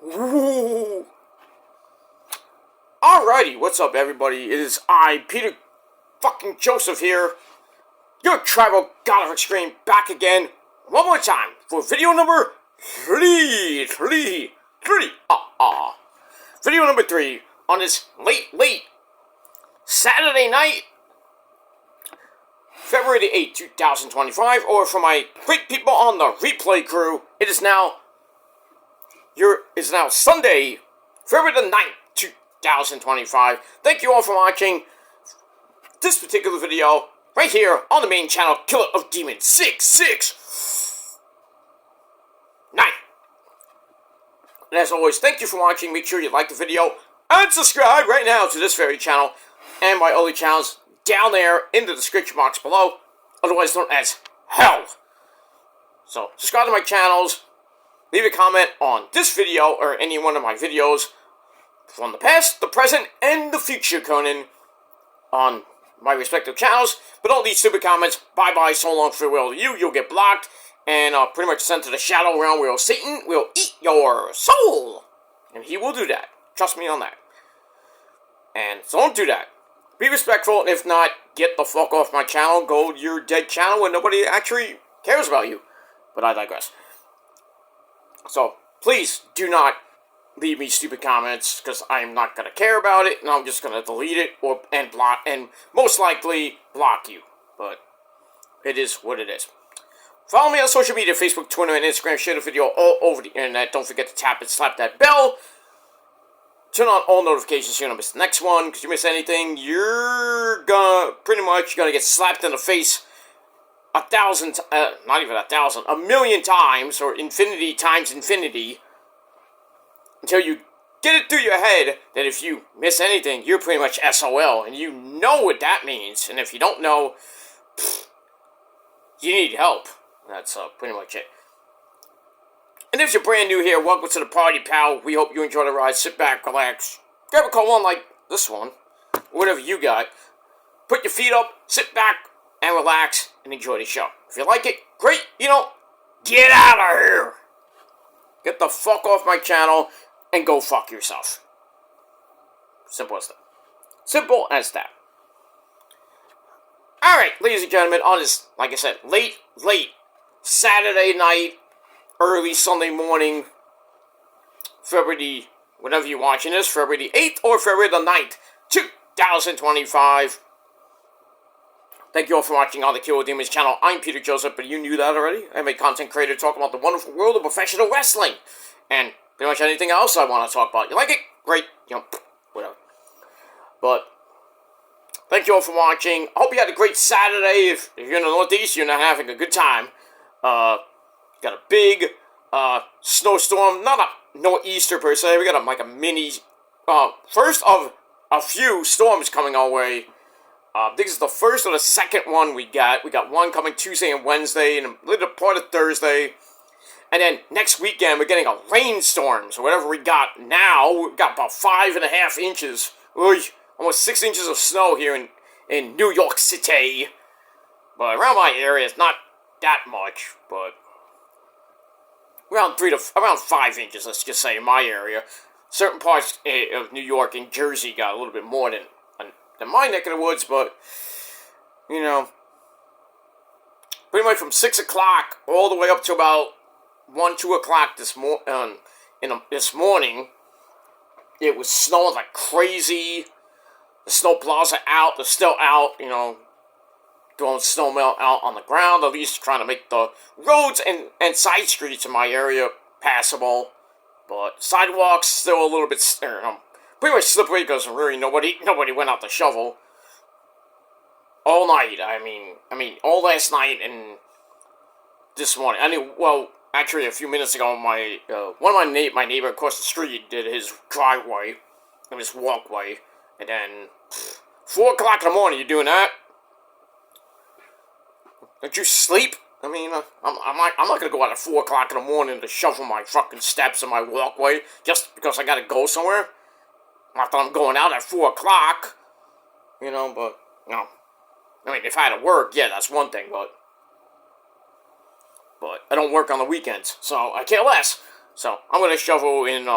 Ooh. Alrighty, what's up everybody? It is I, Peter fucking Joseph here, your tribal god of extreme, back again, one more time, for video number 3. Video number 3, on this late Saturday night, February the 8th, 2025, or for my great people on the replay crew, it is now Sunday, February the 9th, 2025. Thank you all for watching this particular video right here on the main channel, Killer of Demons 669. And as always, thank you for watching. Make sure you like the video and subscribe right now to this very channel and my other channels down there in the description box below, otherwise known as hell. So subscribe to my channels. Leave a comment on this video or any one of my videos from the past, the present, and the future, Conan, on my respective channels. But don't leave stupid comments. Bye-bye, so long, farewell to you. You'll get blocked and pretty much sent to the shadow realm where Satan will eat your soul. And he will do that. Trust me on that. And so don't do that. Be respectful, and if not, get the fuck off my channel. Go to your dead channel where nobody actually cares about you. But I digress. So, please do not leave me stupid comments, because I'm not going to care about it, and I'm just going to delete it, and block, and most likely block you. But it is what it is. Follow me on social media, Facebook, Twitter, and Instagram. Share the video all over the internet. Don't forget to tap and slap that bell. Turn on all notifications so you don't miss the next one, because you miss anything, you're pretty much gonna get slapped in the face 1,000, not even 1,000, 1,000,000 times, or infinity times infinity, until you get it through your head that if you miss anything, you're pretty much SOL, and you know what that means, and if you don't know, you need help. That's pretty much it. And if you're brand new here, welcome to the party, pal. We hope you enjoy the ride. Sit back, relax, grab a cold one like this one, whatever you got. Put your feet up, sit back, and relax, and enjoy the show. If you like it, great. You know, get out of here. Get the fuck off my channel and go fuck yourself. Simple as that. Simple as that. Alright, ladies and gentlemen, on this, like I said, late Saturday night, early Sunday morning, February, whenever you're watching this, February the 8th or February the 9th, 2025. Thank you all for watching on the Killer of Demons channel. I'm Peter Joseph, but you knew that already. I'm a content creator talking about the wonderful world of professional wrestling. And pretty much anything else I want to talk about. You like it? Great. You know, whatever. But thank you all for watching. I hope you had a great Saturday. If you're in the Northeast, you're not having a good time. Got a big snowstorm, not a nor'easter per se. We got like a mini, first of a few storms coming our way. This is the first or the second one we got. We got one coming Tuesday and Wednesday, and a little part of Thursday. And then next weekend we're getting a rainstorm. So whatever we got now, we've got about 5.5 inches, almost 6 inches of snow here in New York City. But around my area, it's not that much, but around 5 inches, let's just say, in my area. Certain parts of New York and Jersey got a little bit more than my neck of the woods, but, you know, pretty much from 6 o'clock all the way up to about 1, 2 o'clock this morning, it was snowing like crazy. The snow plows are out, they're still out, you know, throwing snow melt out on the ground, at least trying to make the roads and side streets in my area passable. But sidewalks still a little bit, pretty much slippery because really nobody went out to shovel all night. I mean, all last night and this morning. Actually, a few minutes ago, my neighbor across the street did his driveway and his walkway, and then 4 o'clock in the morning, you're doing that? Don't you sleep? I mean, I'm not gonna go out at 4 o'clock in the morning to shovel my fucking steps and my walkway just because I gotta go somewhere. Not that I'm going out at 4 o'clock, you know, but, you know, I mean, if I had to work, yeah, that's one thing, but I don't work on the weekends, so I care less. So I'm gonna shovel in.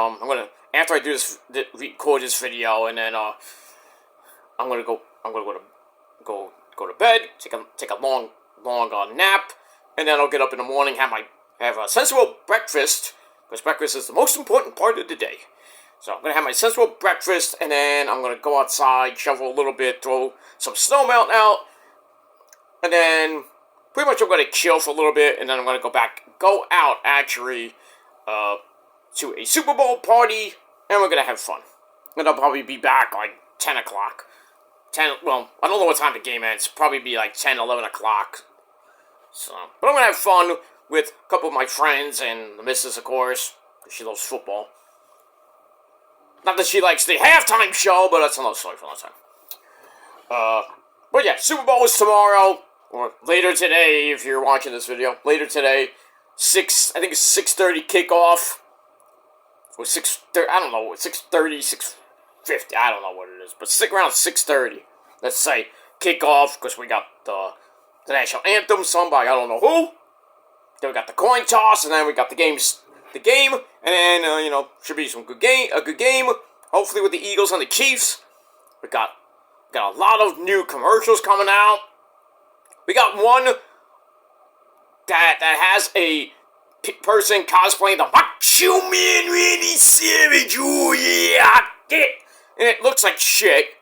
After I do this, record this video, and then I'm gonna go to bed, take a long nap, and then I'll get up in the morning, have a sensible breakfast, because breakfast is the most important part of the day. So I'm gonna have my sensible breakfast, and then I'm gonna go outside, shovel a little bit, throw some snow melt out, and then pretty much I'm gonna chill for a little bit, and then I'm gonna go out actually to a Super Bowl party, and we're gonna have fun. And I'll probably be back like 10 o'clock. Well, I don't know what time the game ends. Probably be like 10, 11 o'clock. So, but I'm gonna have fun with a couple of my friends and the missus, of course, because she loves football. Not that she likes the halftime show, but that's another story for another time. But yeah, Super Bowl is tomorrow, or later today if you're watching this video. Later today, I think it's 6:30 kickoff. Or 6:30, I don't know, 6:30, 6:50, I don't know what it is, but stick around 6:30. Let's say kickoff, because we got the national anthem sung by I don't know who. Then we got the coin toss, and then we got the game, and then should be a good game. Hopefully with the Eagles and the Chiefs. We got a lot of new commercials coming out. We got one that has a person cosplaying the Macho Man Randy Savage. Oh yeah, and it looks like shit.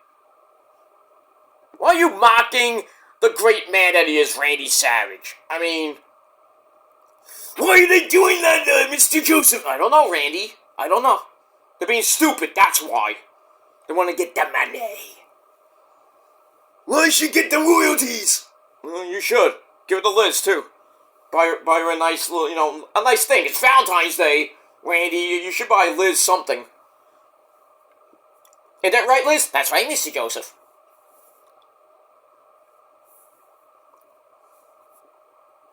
Why are you mocking the great man that he is, Randy Savage? I mean, why are they doing that, Mr. Joseph? I don't know, Randy. I don't know. They're being stupid, that's why. They want to get the money. Well, I should get the royalties. Well, you should. Give it to Liz, too. Buy her a nice little, a nice thing. It's Valentine's Day, Randy. You should buy Liz something. Ain't that right, Liz? That's right, Mr. Joseph.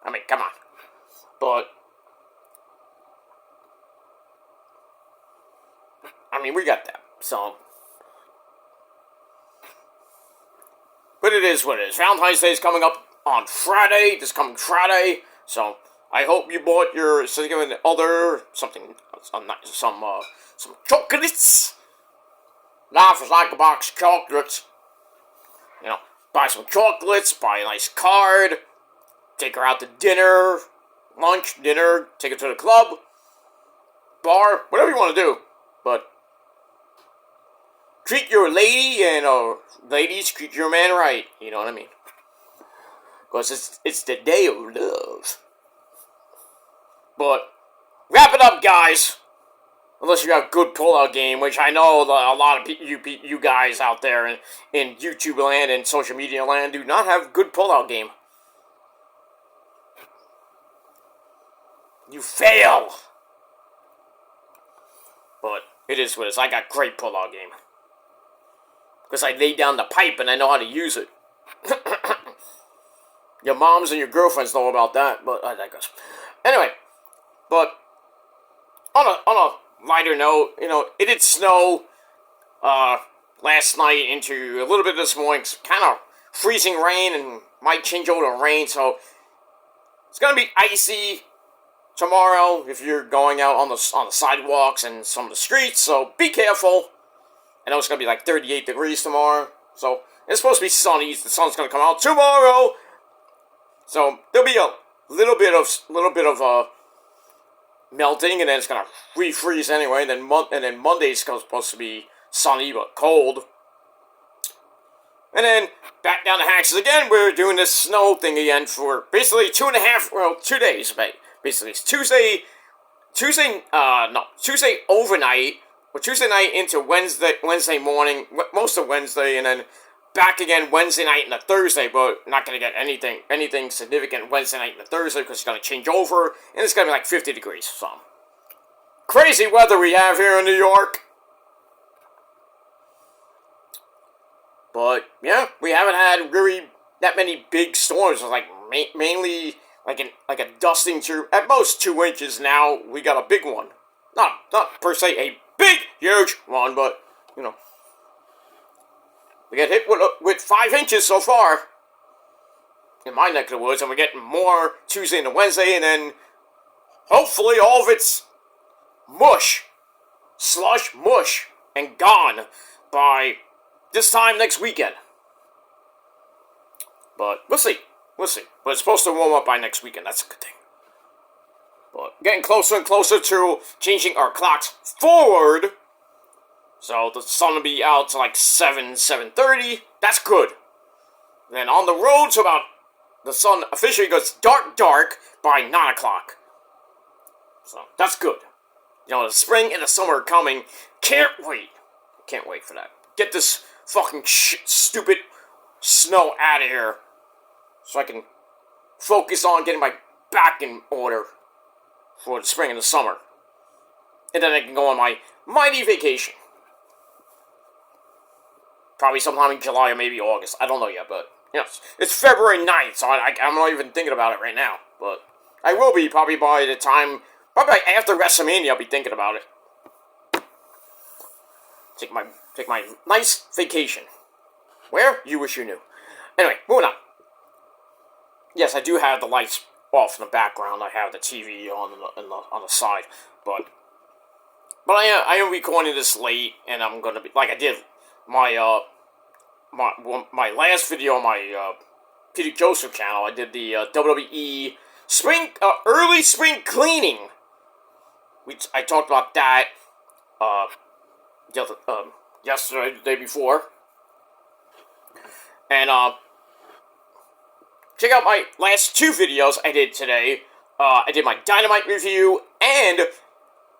I mean, come on. But, I mean, we got that, so. But it is what it is. Valentine's Day is coming up on Friday, this coming Friday, so I hope you bought your significant other some chocolates. Life is like a box of chocolates. Buy some chocolates, buy a nice card, take her out to dinner, lunch, dinner, take her to the club, bar, whatever you want to do. But treat your lady and ladies, treat your man right. You know what I mean? Because it's the day of love. But wrap it up, guys. Unless you got a good pullout game, which I know a lot of you guys out there in YouTube land and social media land do not have good pullout game. You fail. But it is what it is. I got great pullout game. Because I laid down the pipe and I know how to use it. Your moms and your girlfriends know about that, but I digress. Anyway, but on a lighter note, it did snow last night into a little bit this morning. Kind of freezing rain and might change over to rain, so it's gonna be icy tomorrow if you're going out on the sidewalks and some of the streets. So be careful. I know it's gonna be like 38 degrees tomorrow, so it's supposed to be sunny. The sun's gonna come out tomorrow, so there'll be a little bit of melting, and then it's gonna refreeze anyway. And then Monday's supposed to be sunny but cold, and then back down the hatches again. We're doing this snow thing again for basically 2 days. Basically, it's Tuesday overnight. Well, Tuesday night into Wednesday morning, most of Wednesday, and then back again Wednesday night into Thursday, but not going to get anything significant Wednesday night into Thursday because it's going to change over, and it's going to be like 50 degrees, so. Crazy weather we have here in New York. But, yeah, we haven't had really that many big storms. It's like mainly like a dusting to, at most 2 inches now. We got a big one. Not per se a big, huge one, but, we get hit with 5 inches so far in my neck of the woods, and we're getting more Tuesday into Wednesday, and then hopefully all of it's mush, slush mush, and gone by this time next weekend. But we'll see. We'll see. But it's supposed to warm up by next weekend. That's a good thing. But getting closer and closer to changing our clocks forward. So the sun will be out to like 7:30. That's good. Then on the road to about the sun officially goes dark by 9 o'clock. So that's good. You know, the spring and the summer are coming. Can't wait. Can't wait for that. Get this fucking stupid snow out of here. So I can focus on getting my back in order for the spring and the summer. And then I can go on my mighty vacation. Probably sometime in July or maybe August. I don't know yet, but you know, it's February 9th, so I'm not even thinking about it right now. But I will be probably by the time, probably after WrestleMania, I'll be thinking about it. Take my nice vacation. Where? You wish you knew. Anyway, moving on. Yes, I do have the lights off in the background. I have the TV on the side, but I am recording this late, and I'm gonna be like I did my last video on my Peter Joseph channel. I did the WWE early spring cleaning. I talked about that yesterday, the day before, and check out my last two videos I did today. I did my Dynamite review and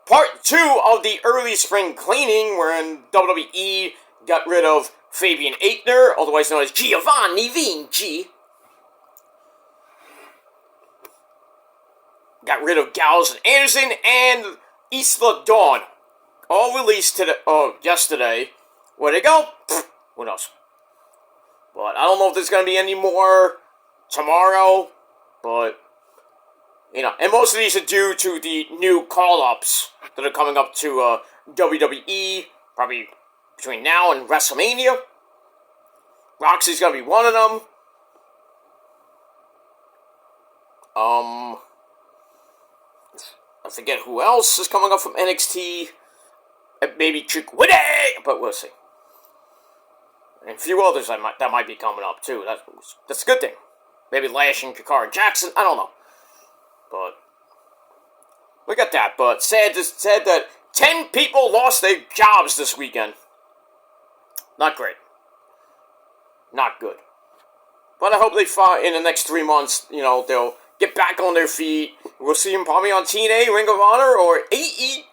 part 2 of the early spring cleaning, wherein WWE got rid of Fabian Aichner, otherwise known as Giovanni Vinci. Got rid of Gallows and Anderson and Isla Dawn. All released yesterday. Where'd they go? Who knows? But I don't know if there's going to be any more tomorrow, but, you know, and most of these are due to the new call-ups that are coming up to WWE, probably between now and WrestleMania. Roxy's gonna be one of them. I forget who else is coming up from NXT. Maybe Trick Willie, but we'll see. And a few others that might be coming up too. That's a good thing. Maybe Lash and Kakara Jackson. I don't know. But we got that. But said that 10 people lost their jobs this weekend. Not great. Not good. But I hope they fight in the next 3 months. You know, they'll get back on their feet. We'll see them probably on TNA, Ring of Honor, or AE.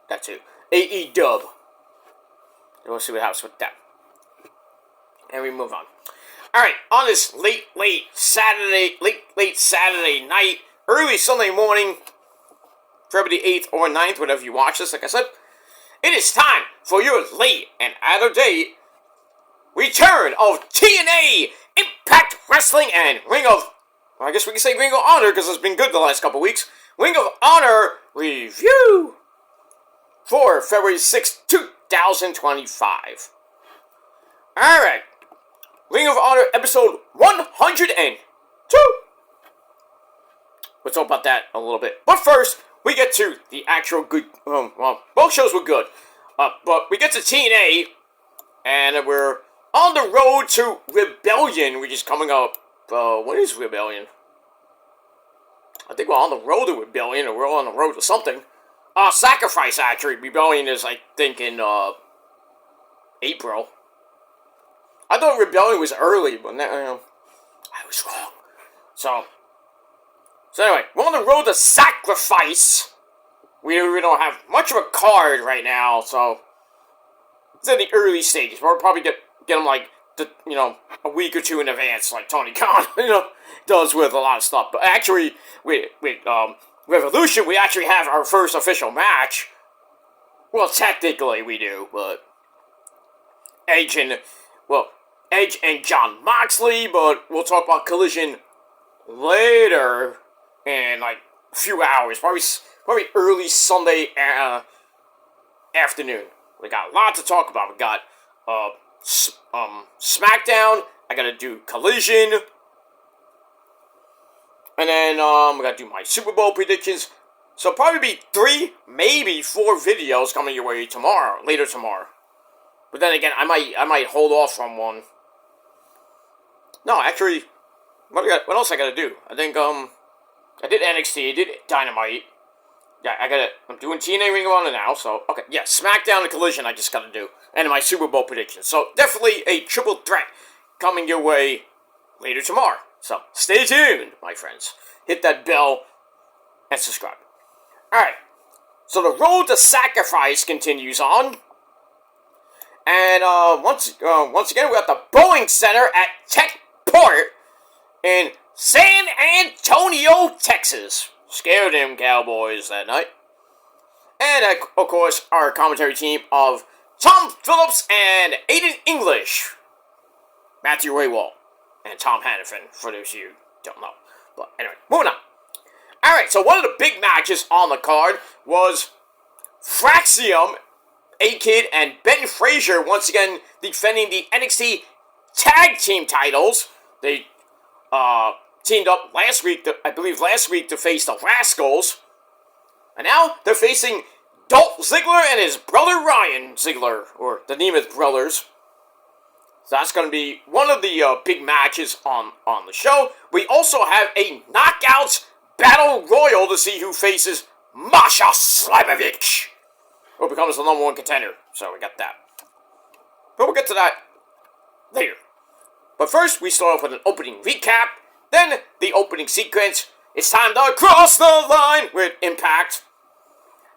That too. AE Dub. We'll see what happens with that. And we move on. Alright, on this late Saturday night, early Sunday morning, February 8th or 9th, whenever you watch this, like I said, it is time for your late and out-of-date return of TNA, Impact Wrestling, and I guess we can say Ring of Honor, because it's been good the last couple weeks, Ring of Honor review for February 6th, 2025. Alright. Ring of Honor episode 102. We'll talk about that a little bit. But first, we get to the actual good, well, both shows were good. But we get to TNA, and we're on the road to Rebellion, which is coming up. When is Rebellion? I think we're on the road to Rebellion, or we're on the road to something. Sacrifice, actually. Rebellion is, I think, in, April. I thought Rebellion was early, but now, I was wrong. So anyway, we're on the road to Sacrifice. We don't have much of a card right now, so it's in the early stages. We'll probably get them like a week or two in advance, like Tony Khan, does with a lot of stuff. But actually, with Revolution, we actually have our first official match. Well, technically we do, but Edge and John Moxley, but we'll talk about Collision later in like a few hours, probably early Sunday afternoon. We got a lot to talk about. We got SmackDown. I gotta do Collision, and then we gotta do my Super Bowl predictions. So probably be 3, maybe 4 videos coming your way tomorrow, later tomorrow. But then again, I might hold off from one. No, actually, what else I gotta do? I think I did NXT, I did Dynamite. Yeah, I'm doing TNA Ring of Honor now, so, okay, yeah, SmackDown and Collision I just gotta do. And my Super Bowl predictions. So, definitely a triple threat coming your way later tomorrow. So, stay tuned, my friends. Hit that bell and subscribe. Alright, so the road to sacrifice continues on. And, once again, we're at the Boeing Center at Techport in San Antonio, Texas. Scared them Cowboys that night. And, of course, our commentary team of Tom Phillips and Aiden English. Matthew Raywald and Tom Hannafin, for those of you who don't know. But anyway, moving on. Alright, so one of the big matches on the card was Fraxium, A-Kid, and Ben Frazier once again defending the NXT Tag Team titles. They teamed up last week, to face the Rascals. And now they're facing Dolph Ziggler and his brother Ryan Ziggler, or the Nemeth brothers. So that's going to be one of the big matches on the show. We also have a Knockouts Battle Royal to see who faces Masha Slamovich, who becomes the #1 contender. So we got that. But we'll get to that later. But first, we start off with an opening recap, then the opening sequence. It's time to cross the line with Impact.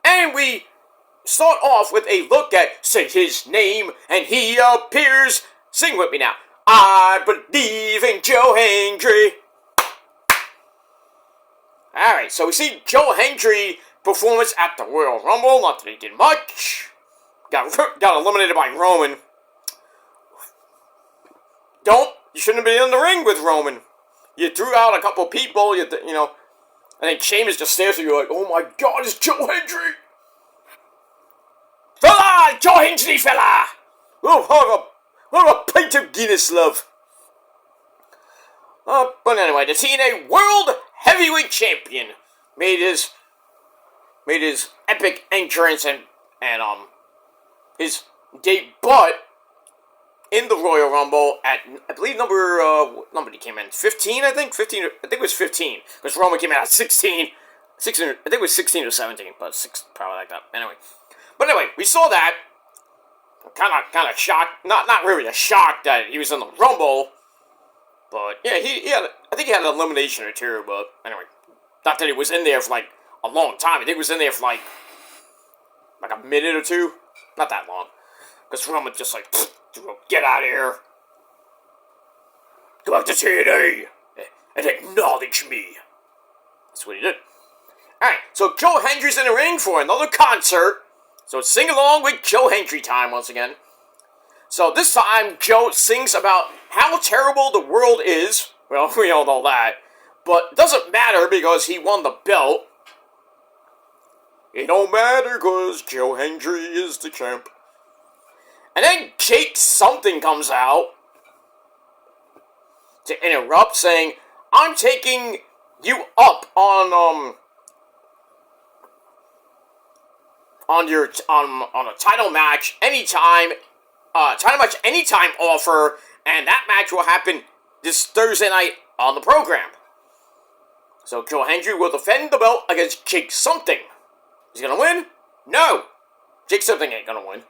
And we start off with a look at Say His Name, and he appears. Sing with me now. I believe in Joe Hendry. Alright, so we see Joe Hendry performance at the Royal Rumble. Not that he did much. Got eliminated by Roman. You shouldn't have been in the ring with Roman. You threw out a couple people, I think Sheamus just stares at you like, oh my god, it's Joe Hendry! Fella! Joe Hendry, fella! Oh, what a pint of Guinness, love. But anyway, the TNA World Heavyweight Champion made his epic entrance and his debut in the Royal Rumble at, I believe, what number he came in? 15, I think? 15, I think it was 15. Because Roman came out at 16. 16, I think it was 16 or 17, but probably like that. Anyway, we saw that. Kind of shocked. Not really a shock that he was in the Rumble. But, yeah, I think he had an elimination or two, but anyway. Not that he was in there for, like, a long time. I think he was in there for, like a minute or two. Not that long. Because Roman just like, get out of here. Go back to TNA and acknowledge me. That's what he did. Alright, so Joe Hendry's in the ring for another concert. So sing along with Joe Hendry time once again. So this time, Joe sings about how terrible the world is. Well, we all know that. But it doesn't matter because he won the belt. It don't matter because Joe Hendry is the champ. And then Jake something comes out to interrupt, saying, I'm taking you up on a title match anytime offer, and that match will happen this Thursday night on the program. So Joe Hendry will defend the belt against Jake something. Is he gonna win? No! Jake something ain't gonna win.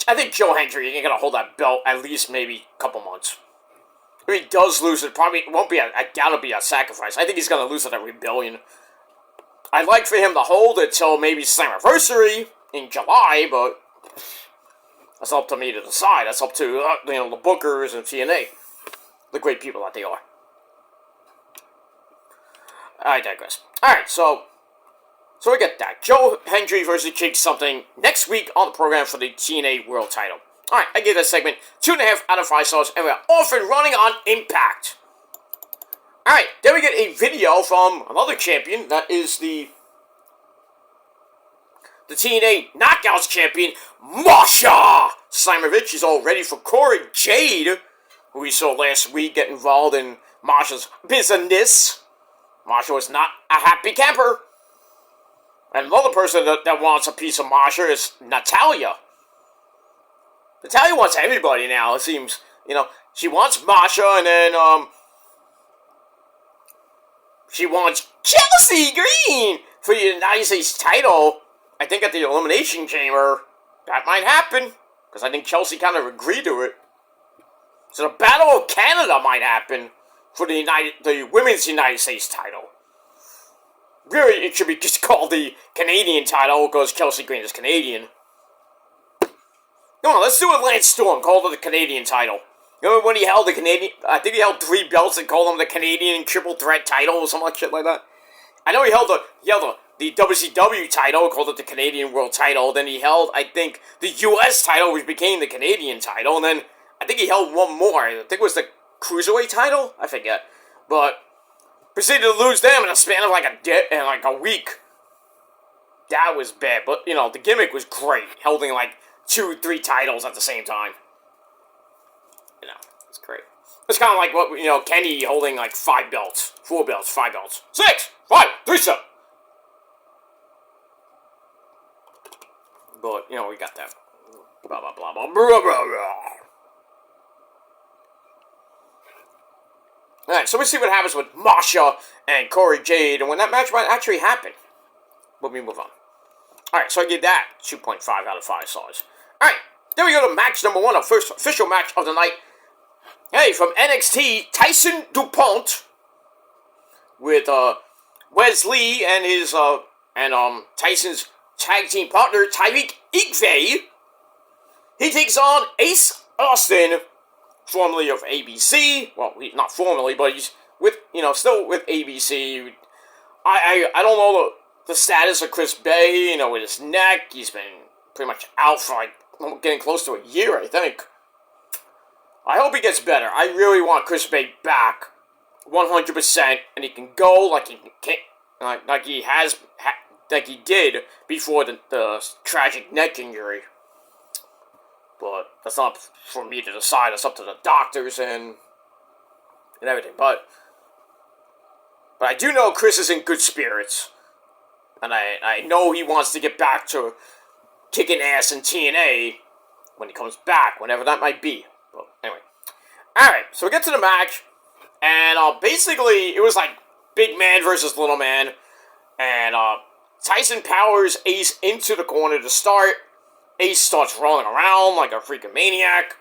I think Joe Hendry ain't gonna hold that belt at least maybe a couple months. If he does lose it, probably won't be I doubt it'll be a sacrifice. I think he's gonna lose it at Rebellion. I'd like for him to hold it till maybe Slammiversary in July, but that's up to me to decide. That's up to the bookers and TNA, the great people that they are. I digress. Alright, so we get that. Joe Hendry versus Jake something next week on the program for the TNA World title. Alright, I gave that segment 2.5 out of 5 stars, and we're off and running on Impact. Alright, then we get a video from another champion, that is the TNA Knockouts champion, Masha Slamovich. Is all ready for Corey Jade, who we saw last week get involved in Masha's business. Masha is not a happy camper. And another person that wants a piece of Masha is Natalia. Natalia wants everybody now, it seems. You know, she wants Masha, and then, she wants Chelsea Green for the United States title. I think at the Elimination Chamber, that might happen. Because I think Chelsea kind of agreed to it. So the Battle of Canada might happen for the Women's United States title. Really, it should be just called the Canadian title because Chelsea Green is Canadian. Come on, let's do a Lance Storm, call it the Canadian title. You know when he held the Canadian, I think he held 3 belts and called them the Canadian Triple Threat title or something like that. I know he held the WCW title, called it the Canadian World title. Then he held, I think, the US title, which became the Canadian title. And then I think he held one more. I think it was the Cruiserweight title? I forget. But proceeded to lose them in a span of like a week. That was bad. But, you know, the gimmick was great. Holding like 2-3 titles at the same time. You know, it's great. It's kind of like what, you know, Kenny holding like 5 belts. 4 belts, 5 belts. 6, 5, 3, 7. But, you know, we got that. Blah, blah, blah, blah, blah, blah, blah. Alright, so we see what happens with Masha and Corey Jade, and when that match might actually happen. But we move on. Alright, so I give that 2.5 out of 5 stars. Alright, then we go to match number 1, our first official match of the night. Hey, from NXT, Tyson DuPont with Wesley and his Tyson's tag team partner Tyreek Igve. He takes on Ace Austin, formerly of ABC. Well, not formerly, but he's with, you know, still with ABC. I don't know the status of Chris Bay, you know, with his neck. He's been pretty much out for like getting close to a year, I think. I hope he gets better. I really want Chris Bay back 100%, and he can go like he did before the tragic neck injury. But that's not for me to decide. That's up to the doctors and everything. But I do know Chris is in good spirits. And I know he wants to get back to kicking ass in TNA when he comes back, whenever that might be. But anyway. Alright, so we get to the match. And basically, it was like big man versus little man. And Tyson powers Ace into the corner to start. Ace starts rolling around like a freaking maniac.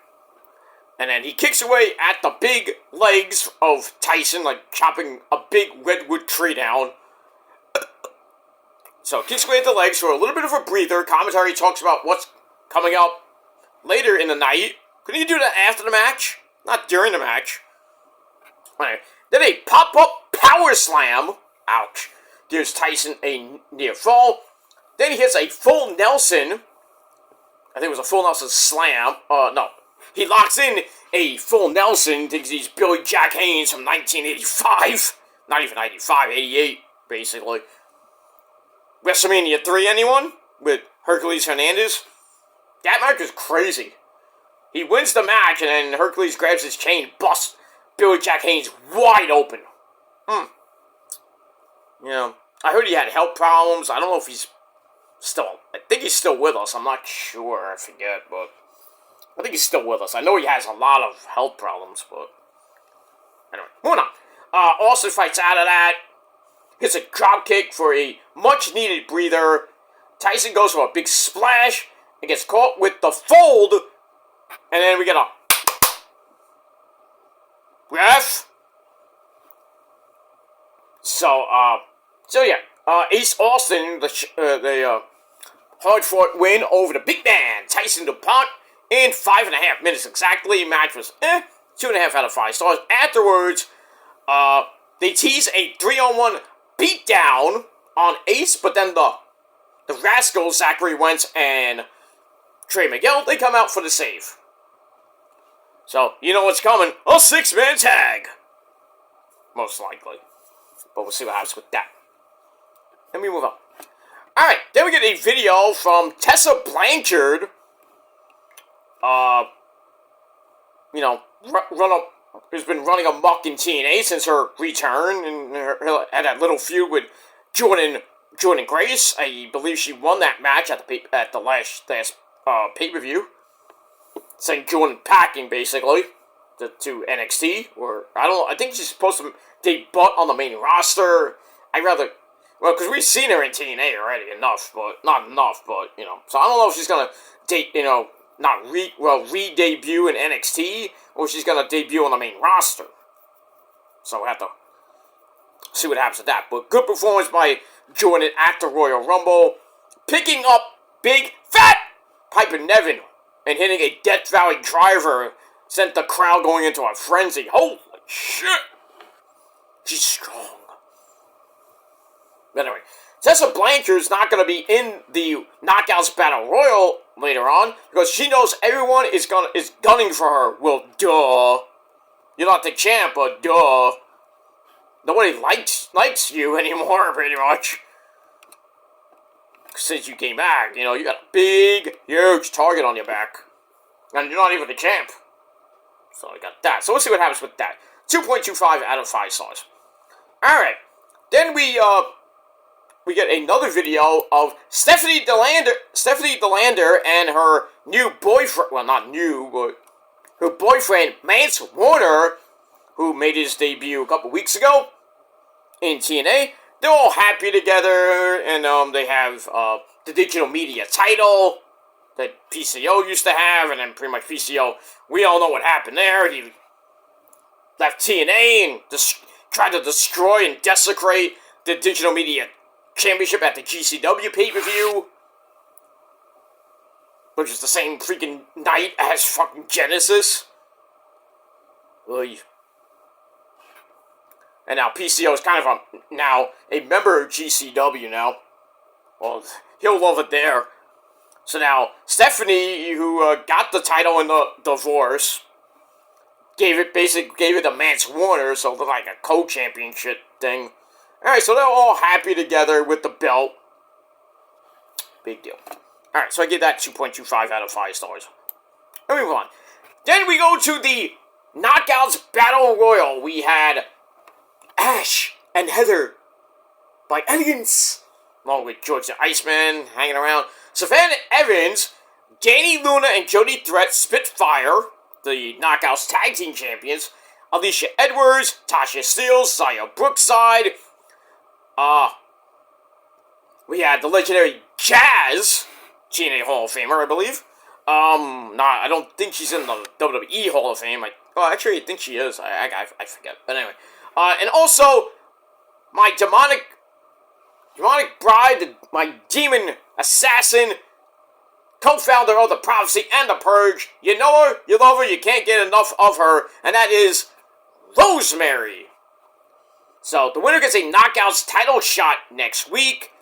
And then he kicks away at the big legs of Tyson, like chopping a big redwood tree down. So kicks away at the legs for a little bit of a breather. Commentary talks about what's coming up later in the night. Couldn't you do that after the match? Not during the match. Right. Then a pop-up power slam. Ouch. Gives Tyson a near fall. Then he hits a full Nelson. I think it was a full Nelson slam. No. He locks in a full Nelson. Thinks he's Billy Jack Haynes from 1985. Not even 95, 88, basically. WrestleMania 3, anyone? With Hercules Hernandez? That match is crazy. He wins the match, and then Hercules grabs his chain and busts Billy Jack Haynes wide open. You know, I heard he had health problems. I don't know if he's still... I think he's still with us. I'm not sure. I forget, but... I think he's still with us. I know he has a lot of health problems, but... Anyway, moving on. Austin fights out of that. Hits a drop kick for a much-needed breather. Tyson goes for a big splash and gets caught with the fold. And then we get a... ref. So yeah. Ace Austin, the hard-fought win over the big man, Tyson DuPont, in 5.5 minutes exactly. Match was 2.5 out of 5 stars. Afterwards, they tease a 3-on-1 beatdown on Ace, but then the Rascals, Zachary Wentz and Trey Miguel, they come out for the save. So, you know what's coming. A 6-man tag. Most likely. But we'll see what happens with that. Let me move on. Alright, then we get a video from Tessa Blanchard. You know, who's been running amok in TNA since her return and had that little feud with Jordan Grace. I believe she won that match at the last pay-per-view. Sent Jordan packing basically to NXT, or I think she's supposed to debut on the main roster. Because we've seen her in TNA already not enough, but so I don't know if she's gonna re-debut in NXT, or she's gonna debut on the main roster. So we'll have to see what happens with that. But good performance by Jordan at the Royal Rumble, picking up big fat Piper Niven and hitting a Death Valley driver, sent the crowd going into a frenzy. Holy shit! She's strong. But anyway, Tessa Blanchard's not going to be in the Knockouts Battle Royal later on because she knows everyone is gunning for her. Well, duh. You're not the champ, but duh. Nobody likes you anymore, pretty much. Since you came back, you got a big, huge target on your back. And you're not even the champ. So I got that. So let's see what happens with that. 2.25 out of 5 stars. Alright. Then we get another video of Stephanie DeLander and her new boyfriend, well, not new, but her boyfriend, Mance Warner, who made his debut a couple weeks ago in TNA. They're all happy together, and they have the digital media title that PCO used to have, and then pretty much PCO, we all know what happened there. He left TNA and tried to destroy and desecrate the digital media championship at the GCW pay-per-view, which is the same freaking night as fucking Genesis. Oy. And now PCO is kind of now a member of GCW now. Well, he'll love it there. So now, Stephanie, who got the title in the divorce, gave it to Mance Warner, so they're like a co-championship thing. Alright, so they're all happy together with the belt. Big deal. Alright, so I give that 2.25 out of 5 stars. Let me move on. Then we go to the Knockouts Battle Royal. We had Ash and Heather by Elegance, along with George the Iceman hanging around. Savannah Evans, Danny Luna, and Jody Threat Spitfire, the Knockouts Tag Team Champions. Alicia Edwards, Tasha Steelz, Xia Brookside. We had the legendary Jazz, TNA Hall of Famer, I believe. I don't think she's in the WWE Hall of Fame. Actually, I think she is. I forget. But anyway. And also, my demonic bride, my demon assassin, co-founder of the Prophecy and the Purge. You know her, you love her, you can't get enough of her, and that is Rosemary. So, the winner gets a Knockouts title shot next week.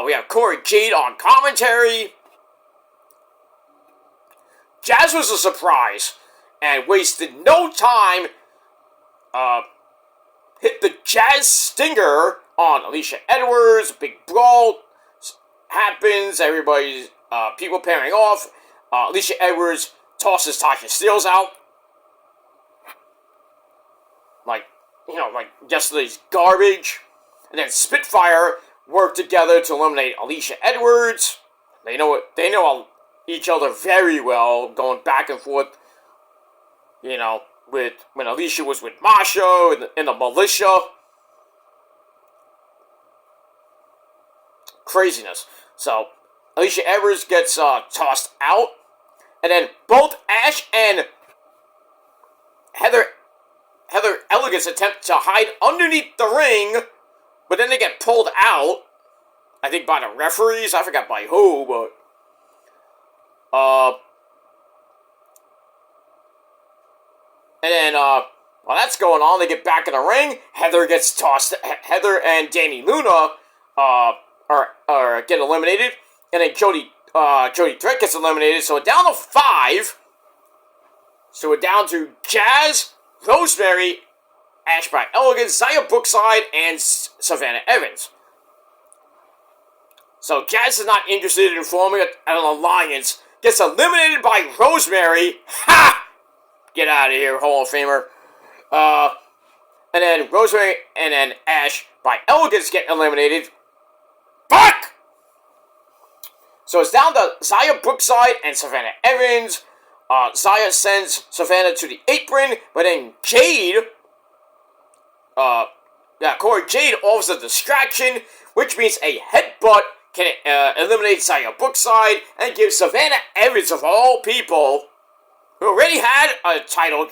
We have Corey Jade on commentary. Jazz was a surprise, and wasted no time, hit the Jazz Stinger on Alicia Edwards. Big brawl happens. Everybody's, people pairing off. Alicia Edwards tosses Tasha Steelz out. Like yesterday's garbage. And then Spitfire work together to eliminate Alicia Edwards. They know each other very well, going back and forth, with when Alicia was with Masha in the militia. Craziness. So, Alicia Edwards gets tossed out, and then both Ash and Heather Elegance attempt to hide underneath the ring, but then they get pulled out, I think by the referees. I forgot by who, but and then while that's going on, they get back in the ring. Heather gets tossed. Heather and Danny Luna get eliminated, and then Jody Threat gets eliminated. So we're down to 5. So we're down to Jazz, Rosemary, Ash by Elegance, Xia Brookside, and Savannah Evans. So Jazz is not interested in forming an alliance. Gets eliminated by Rosemary. Ha! Get out of here, Hall of Famer. And then Rosemary and then Ash by Elegance get eliminated. Fuck! So it's down to Zaya Brookside and Savannah Evans. Zaya sends Savannah to the apron, but then Jade, Corey Jade offers a distraction, which means a headbutt can eliminate Zaya Brookside and give Savannah Evans, of all people, who already had a title,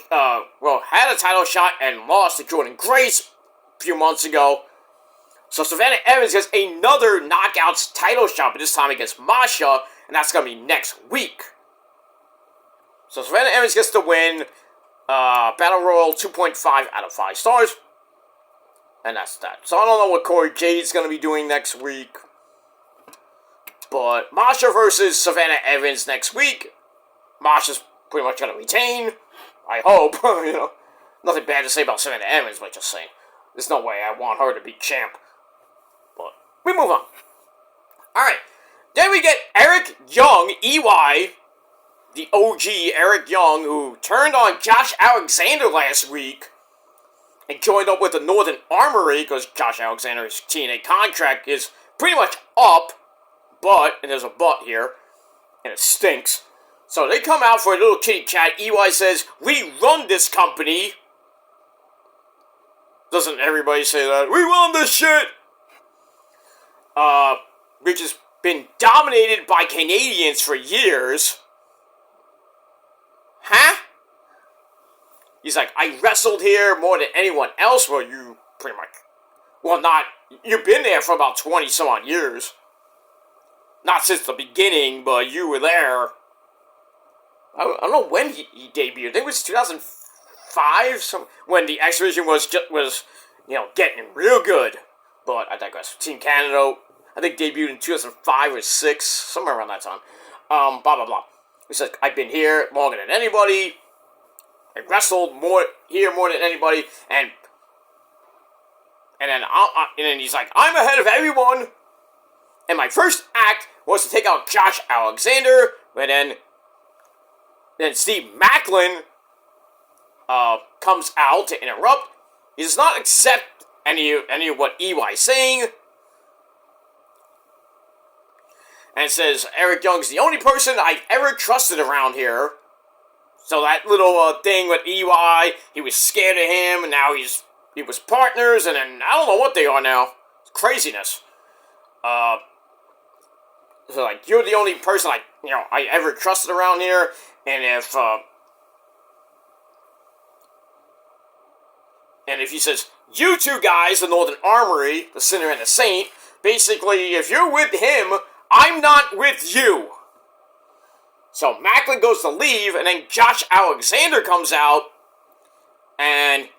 shot and lost to Jordan Grace a few months ago. So Savannah Evans gets another Knockouts title shot, but this time against Masha, and that's going to be next week. So Savannah Evans gets the win. Battle Royal 2.5 out of 5 stars. And that's that. So I don't know what Corey Jade's going to be doing next week. But Masha versus Savannah Evans next week. Masha's pretty much going to retain. I hope. Nothing bad to say about Savannah Evans, but just saying. There's no way I want her to be champ. But we move on. Alright. Then we get Eric Young, EY, the OG Eric Young, who turned on Josh Alexander last week and joined up with the Northern Armory, because Josh Alexander's TNA contract is pretty much up, but, and there's a but here, and it stinks. So they come out for a little kitty chat. EY says, "We run this company." Doesn't everybody say that? We run this shit! Which has been dominated by Canadians for years. Huh? He's like, "I wrestled here more than anyone else." Well, you pretty much... Well, not... You've been there for about 20-some-odd years. Not since the beginning, but you were there. I don't know when he debuted. I think it was 2005, when the X Division was getting real good. But I digress. Team Canada, I think, debuted in 2005 or 6, somewhere around that time. Blah, blah, blah. He says, "I've been here longer than anybody. I wrestled more than anybody." And then he's like, "I'm ahead of everyone. And my first act was to take out Josh Alexander." But then Steve Macklin comes out to interrupt. He does not accept any of what EY's saying, and says Eric Young's the only person I've ever trusted around here. So that little thing with EY, he was scared of him, and now he was partners, and then I don't know what they are now. It's craziness. So like, you're the only person I ever trusted around here, and if he says, "You two guys, the Northern Armory, the Sinner and the Saint," basically, if you're with him, I'm not with you. So Macklin goes to leave, and then Josh Alexander comes out, and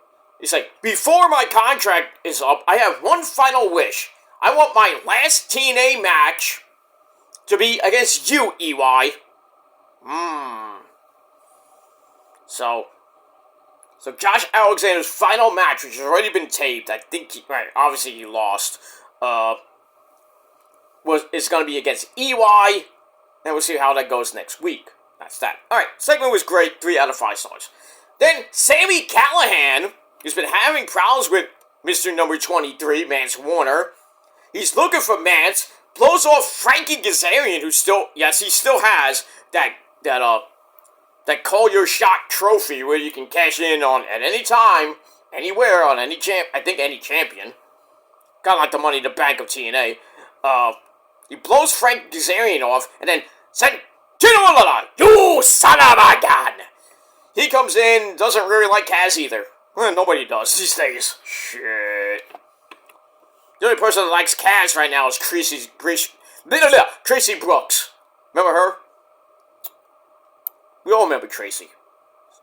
he's like, "Before my contract is up, I have one final wish. I want my last TNA match to be against you, EY." So Josh Alexander's final match, which has already been taped, I think obviously he lost, is going to be against EY, and we'll see how that goes next week. That's that. Alright, segment was great, 3 out of 5 stars. Then, Sami Callihan, who's been having problems with Mr. Number 23, Mance Warner. He's looking for Mance, blows off Frankie Kazarian, who still has that Call Your Shot trophy where you can cash in on at any time, anywhere, on any any champion. Kind of like the Money in the Bank of TNA. He blows Frank Kazarian off, and then said, "You son of a gun!" He comes in, doesn't really like Kaz either. Well, nobody does these days. Shit. The only person that likes Kaz right now is Tracy Brooks. Remember her? We all remember Tracy.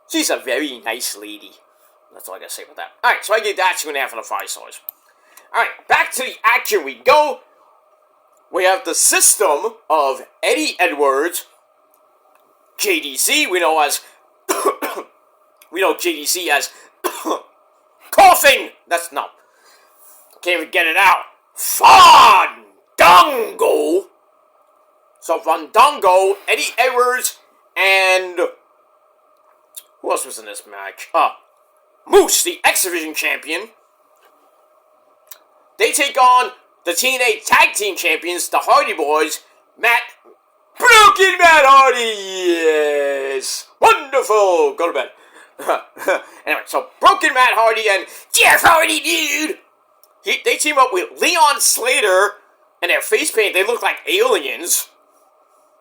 She's a very nice lady. That's all I gotta say about that. Alright, so I gave that 2.5 out of 5 stars. Alright, back to the action we go. We have the system of Eddie Edwards, JDC, we know JDC as coughing. Can't even get it out. Fandango. So Fandango, Eddie Edwards, and who else was in this match? Moose, the X Division champion. They take on the TNA Tag Team Champions, the Hardy Boys, Broken Matt Hardy, yes! Wonderful! Go to bed. Anyway, so Broken Matt Hardy and Jeff Hardy, dude! They team up with Leon Slater, and their face paint, they look like aliens.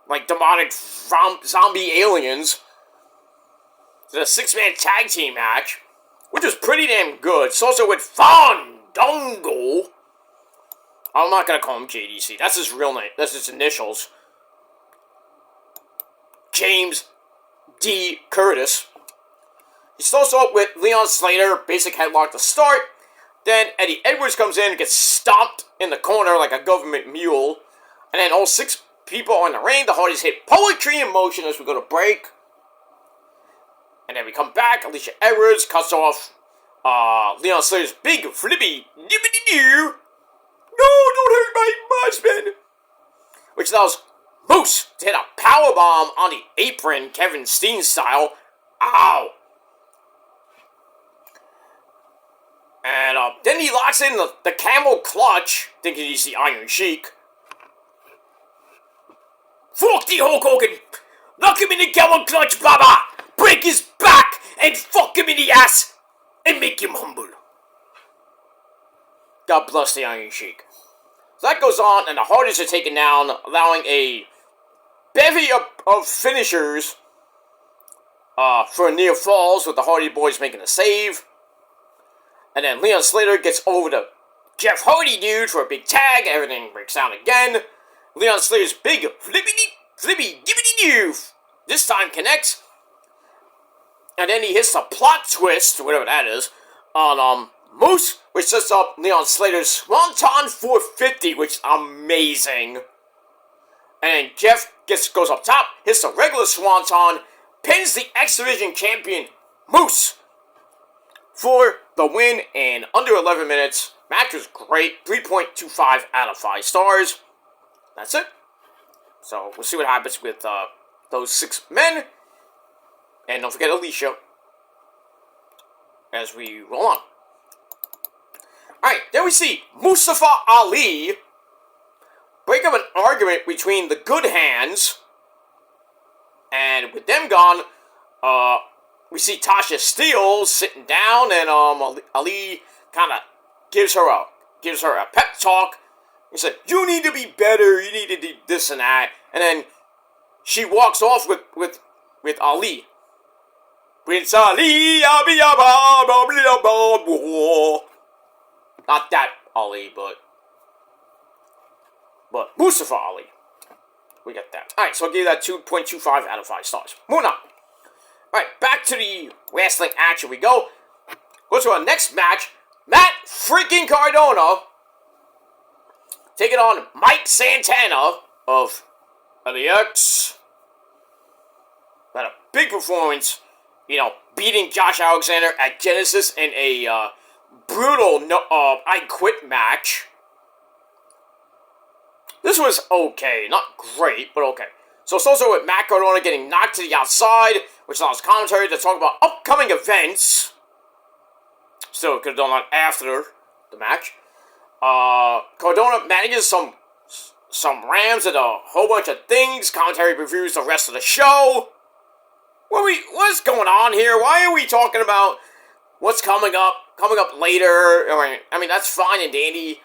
Like demonic zombie aliens. It's a 6-man tag team match, which was pretty damn good. It's also with Fandango. I'm not gonna call him JDC. That's his real name. That's his initials. James D. Curtis. He's also up with Leon Slater, basic headlock to start. Then Eddie Edwards comes in and gets stomped in the corner like a government mule. And then all 6 people are in the ring. The Hardys hit Poetry in Motion as we go to break. And then we come back. Alicia Edwards cuts off Leon Slater's big flippy dibbity-doo. No, don't hurt my husband. Which allows Moose to hit a powerbomb on the apron, Kevin Steen style. Ow. And then he locks in the camel clutch, thinking he's the Iron Sheik. Fuck the Hulk Hogan! Knock him in the camel clutch, Baba! Break his back and fuck him in the ass and make him humble. God bless the Iron Sheik. So that goes on, and the Hardys are taken down, allowing a bevy of finishers for near falls, with the Hardy Boys making a save. And then Leon Slater gets over to Jeff Hardy, dude, for a big tag. Everything breaks down again. Leon Slater's big flippity-dippity-doo this time connects. And then he hits a plot twist, whatever that is, on Moose, which sets up Leon Slater's Swanton 450, which is amazing. And then Jeff goes up top, hits a regular Swanton, pins the X Division champion, Moose, for the win in under 11 minutes. Match was great. 3.25 out of 5 stars. That's it. So we'll see what happens with those 6 men. And don't forget Alicia as we roll on. Alright, then we see Mustafa Ali break up an argument between the Good Hands. And with them gone, we see Tasha Steelz sitting down, and Ali kind of gives her a pep talk. He said, "You need to be better. You need to do this and that." And then she walks off with Ali. Prince Ali, not that Ali, but Mustafa Ali. We get that. Alright, so I'll give that 2.25 out of 5 stars. Moving on. Alright, back to the wrestling action we go. Go to our next match. Matt freaking Cardona taking on Mike Santana of LAX. Had a big performance, beating Josh Alexander at Genesis in a brutal I Quit match. This was okay. Not great, but okay. So it's also with Matt Cardona getting knocked to the outside, which allows commentary to talk about upcoming events. Still, could have done that after the match. Cardona manages some Rams and a whole bunch of things. Commentary reviews the rest of the show. What's going on here? Why are we talking about what's coming up later? I mean, that's fine and dandy.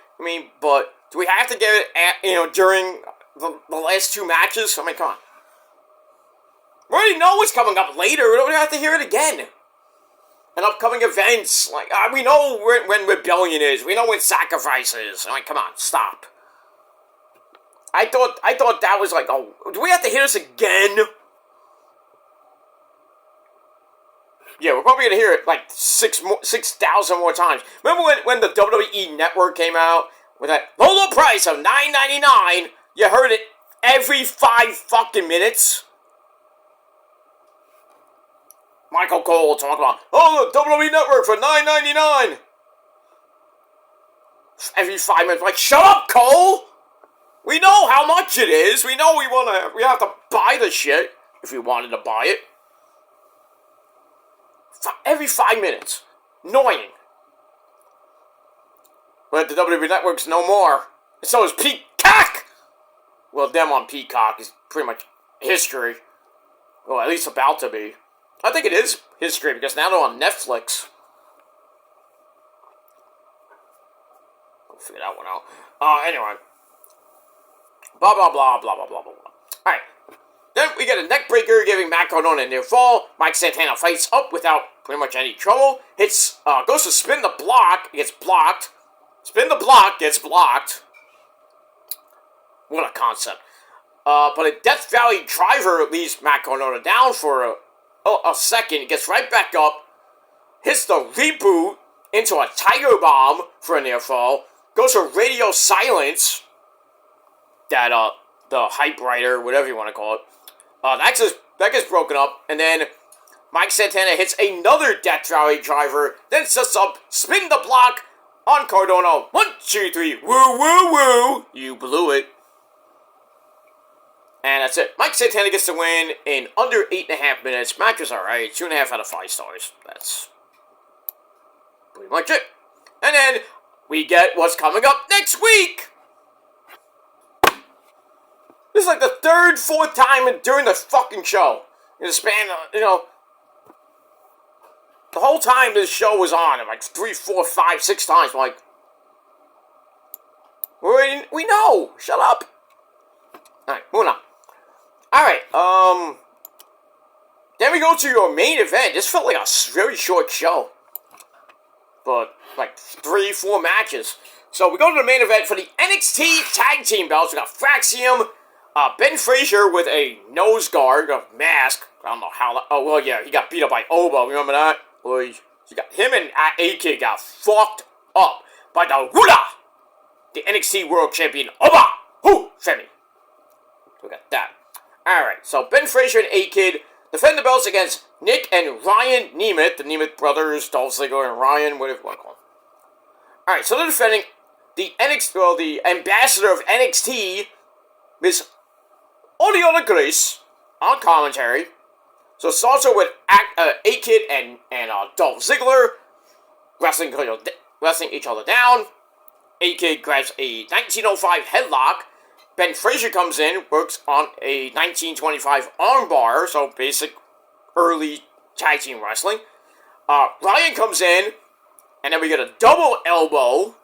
But do we have to get it during the last 2 matches? Come on. We already know what's coming up later. We don't have to hear it again. And upcoming events, we know when Rebellion is. We know when Sacrifice is. Come on, stop. I thought that was do we have to hear this again? Yeah, we're probably gonna hear it 6,000 more times. Remember when the WWE Network came out with that low, low price of $9.99? You heard it every 5 fucking minutes. Michael Cole talking about, the WWE Network for $9.99. Every 5 minutes, shut up, Cole. We know how much it is. We know we have to buy the shit if we wanted to buy it. Every 5 minutes. Annoying. But the WWE Network's no more. And so is Peacock! Well, them on Peacock is pretty much history. Well, at least about to be. I think it is history because now they're on Netflix. I'll figure that one out. Anyway. Blah, blah, blah, blah, blah, blah, blah. Alright. Then we get a neck breaker giving Matt Cardona a near fall. Mike Santana fights up without pretty much any trouble. Goes to spin the block, gets blocked. Spin the block, gets blocked. What a concept. But a Death Valley driver leaves Matt Cardona down for a second. He gets right back up. Hits the reboot into a Tiger Bomb for a near fall. Goes to radio silence. That, the hype writer, whatever you want to call it. That gets broken up. And then Mike Santana hits another Death Valley driver. Then sets up, spin the block on Cardona. 1, 2, 3. Woo, woo, woo. You blew it. And that's it. Mike Santana gets the win in under 8.5 minutes. Match was alright. 2.5 out of 5 stars. That's pretty much it. And then we get what's coming up next week. This is like the third, fourth time during the fucking show. In the span of, the whole time this show was on, like 3, 4, 5, 6 times. I'm like, we know. Shut up. Alright, moving on. Alright, then we go to your main event. This felt like a very short show. But, like, 3, 4 matches. So, we go to the main event for the NXT Tag Team belts. We got Fraxium, Ben Frazier with a nose guard, a mask. I don't know how that... Oh, well, yeah, he got beat up by Obo. Remember that? Boy, him and A-Kid got fucked up by the Ruda, the NXT World Champion, Oba! Who? Femi. Look at that. Alright, so Ben Frazier and A-Kid defend the belts against Nick and Ryan Nemeth, the Nemeth brothers, Dolph Ziggler and Ryan, whatever you want to call them. Alright, so they're defending the the ambassador of NXT, Miss Oriana Grace, on commentary. So it's also with A-Kid and Dolph Ziggler wrestling each other down. A-Kid grabs a 1905 headlock. Ben Frazier comes in, works on a 1925 armbar, so basic early tag team wrestling. Ryan comes in, and then we get a double elbow,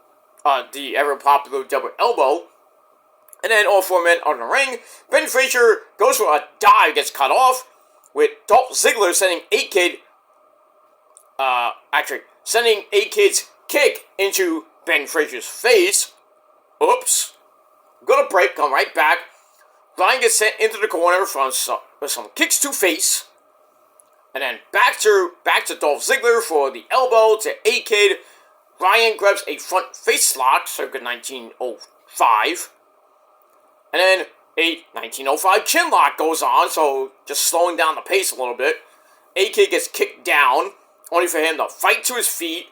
the ever popular double elbow. And then all 4 men on the ring. Ben Frazier goes for a dive, gets cut off, with Dolph Ziggler sending A-Kid, sending A-Kid's kick into Ben Frazier's face. Oops. Go to break, come right back. Ryan gets sent into the corner with some kicks to face. And then back to Dolph Ziggler for the elbow to A-Kid. Ryan grabs a front face lock, circa 1905. And then a 1905 chin lock goes on, so just slowing down the pace a little bit. A-Kid gets kicked down, only for him to fight to his feet.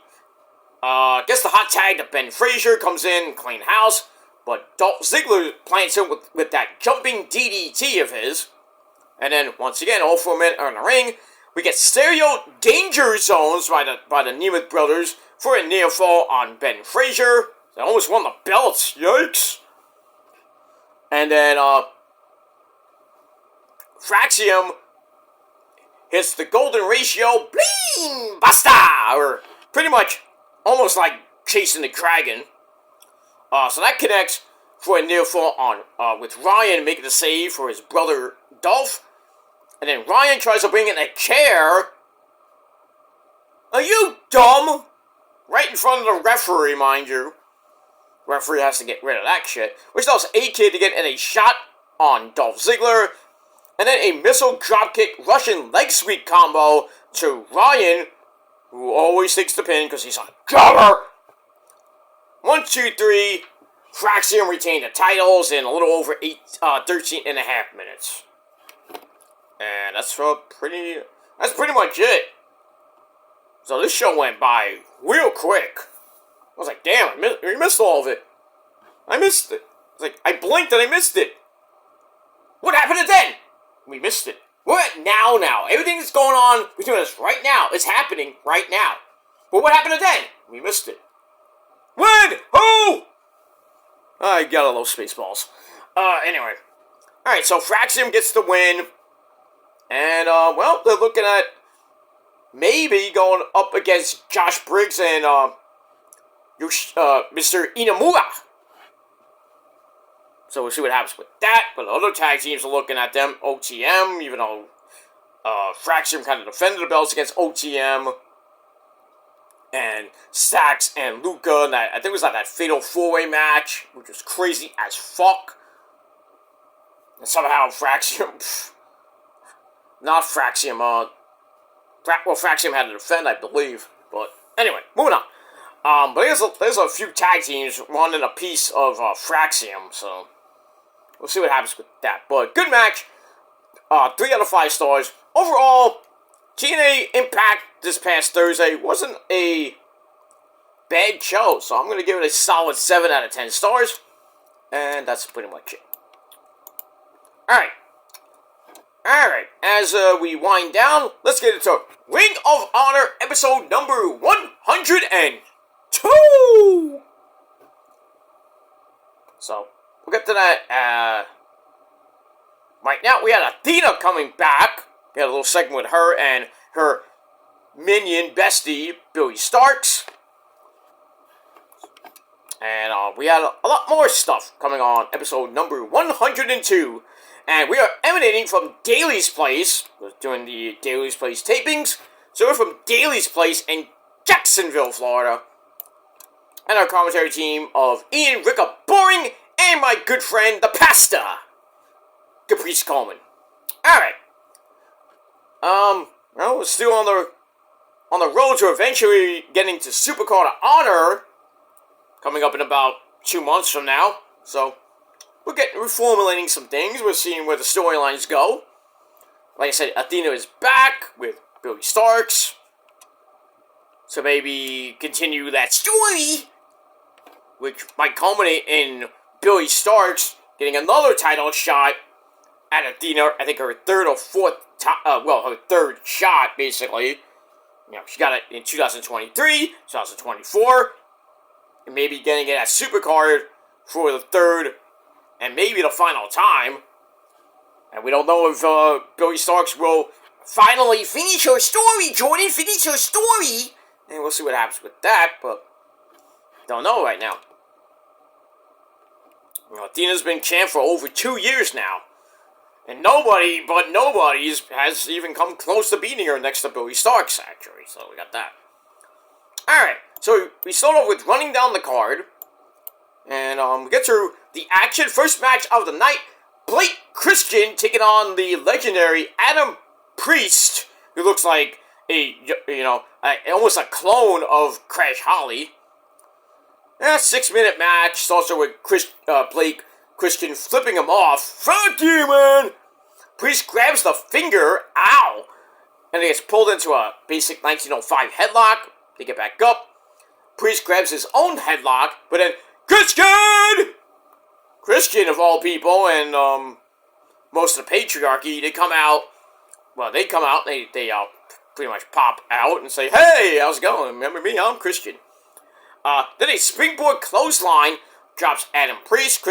Gets the hot tag to Ben Frazier, comes in, clean house. But Dolph Ziggler plants him with that jumping DDT of his. And then, once again, all 4 men are in the ring. We get stereo danger zones by the Nemeth brothers for a near fall on Ben Frazier. They almost won the belts. Yikes. And then, Fraxium hits the golden ratio bling basta, or pretty much almost like chasing the dragon. So that connects for a near fall on with Ryan making the save for his brother Dolph. And then Ryan tries to bring in a chair. Are you dumb? Right in front of the referee, mind you. Referee has to get rid of that shit. Which allows A-Kid to get in a shot on Dolph Ziggler. And then a missile dropkick Russian leg sweep combo to Ryan, who always takes the pin because he's a jobber. 1, 2, 3. Fraxium retained the titles in a little over 13.5 minutes. And that's pretty much it. So this show went by real quick. I was like, damn, I missed all of it. I missed it. It's like, I blinked and I missed it. What happened to then? We missed it. We're at now. Everything that's going on between us right now is happening right now. But what happened then? We missed it. When? Who? I got all those Spaceballs. Anyway. Alright, so Fraxium gets the win. And, well, they're looking at maybe going up against Josh Briggs and, Mr. Inamura. So we'll see what happens with that. But other tag teams are looking at them. OTM, even though Fraxium kind of defended the belts against OTM. And Stax and Luca. And I think it was like that fatal 4-way match, which was crazy as fuck. And somehow Fraxium... not Fraxium, Fraxium had to defend, I believe. But anyway, moving on. But there's a few tag teams wanting a piece of Fraxium, so we'll see what happens with that. But good match. 3 out of 5 stars. Overall, TNA Impact this past Thursday wasn't a bad show, so I'm going to give it a solid 7 out of 10 stars. And that's pretty much it. Alright, as we wind down, let's get into Ring of Honor episode number 102! So, we'll get to that. Right now, we had Athena coming back. We had a little segment with her and her minion bestie, Billy Starks. And we had a lot more stuff coming on episode number 102. And we are emanating from Daly's Place. We're doing the Daly's Place tapings. So we're from Daly's Place in Jacksonville, Florida. And our commentary team of Ian Ricka Boring and my good friend, the Pasta, Caprice Coleman. Alright. Well, we're still on the road to eventually getting to Supercard of Honor. Coming up in about 2 months from now. So... we're reformulating some things. We're seeing where the storylines go. Like I said, Athena is back with Billy Starks. So maybe continue that story, which might culminate in Billy Starks getting another title shot at Athena. I think her third or fourth her third shot, basically. You know, she got it in 2023, 2024. And maybe getting it at Supercard for the third and maybe the final time. And we don't know if Billy Starks will finally finish her story, Jordan. Finish her story. And we'll see what happens with that, but don't know right now. You know, Athena's been champ for over 2 years now. And nobody has even come close to beating her next to Billy Starks, actually. So we got that. Alright, so we start off with running down the card. And we get to the action. First match of the night. Blake Christian taking on the legendary Adam Priest, who looks like almost a clone of Crash Holly. And a 6-minute match. Starts with Blake Christian flipping him off. Fuck you, man! Priest grabs the finger. Ow! And he gets pulled into a basic 1905 headlock. They get back up. Priest grabs his own headlock, but then Christian, of all people, and most of the patriarchy, they come out, they pretty much pop out and say, hey, how's it going? Remember me? I'm Christian. Then a springboard clothesline drops Adam Priest.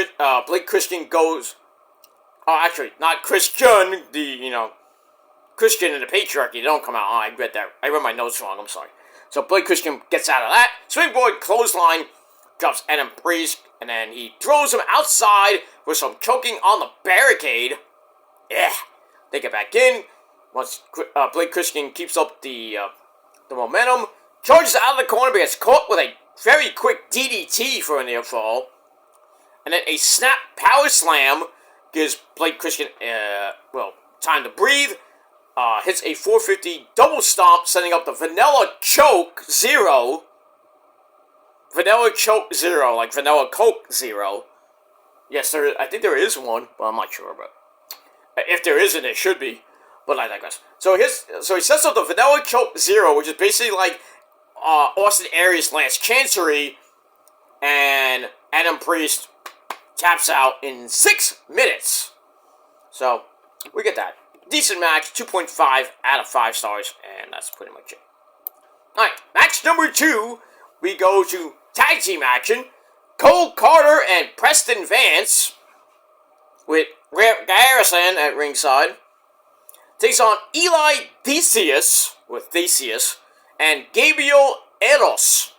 Blake Christian goes, actually, not Christian, Christian and the patriarchy, they don't come out. I read my notes wrong, I'm sorry. So Blake Christian gets out of that. Springboard clothesline drops Adam Priest, and then he throws him outside with some choking on the barricade. Yeah. They get back in. Once Blake Christian keeps up the momentum, charges out of the corner, but gets caught with a very quick DDT for a near fall. And then a snap power slam gives Blake Christian, time to breathe. Hits a 450 double stomp, setting up the Vanilla Choke Zero. Vanilla Choke Zero, like Vanilla Coke Zero. Yes, I think there is one, but I'm not sure. But if there isn't, it should be. But I digress. So he sets up the Vanilla Choke Zero, which is basically like Austin Aries' last chancery, and Adam Priest taps out in 6 minutes. So we get that. Decent match, 2.5 out of 5 stars, and that's pretty much it. Alright, match number 2, we go to tag team action. Cole Carter and Preston Vance, with Garrison at ringside, takes on Eli Theseus, with Theseus, and Gabriel Eros.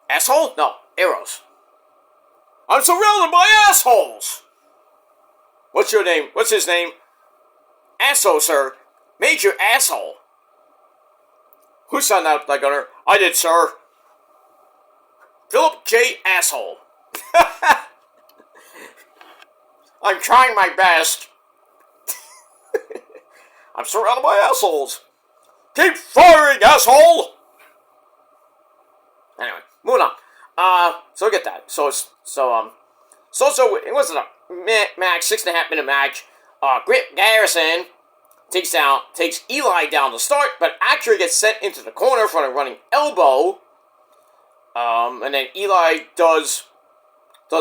Asshole? No, Eros. I'm surrounded by assholes! What's your name? What's his name? Asshole, sir. Major asshole. Who signed that like gunner? I did, sir. Philip J. Asshole. I'm trying my best. I'm surrounded by assholes. Keep firing, asshole! Anyway, moving on. So we get that. So it was a match, 6.5 minute match. Grant Garrison takes Eli down to start, but actually gets sent into the corner for a running elbow. And then Eli does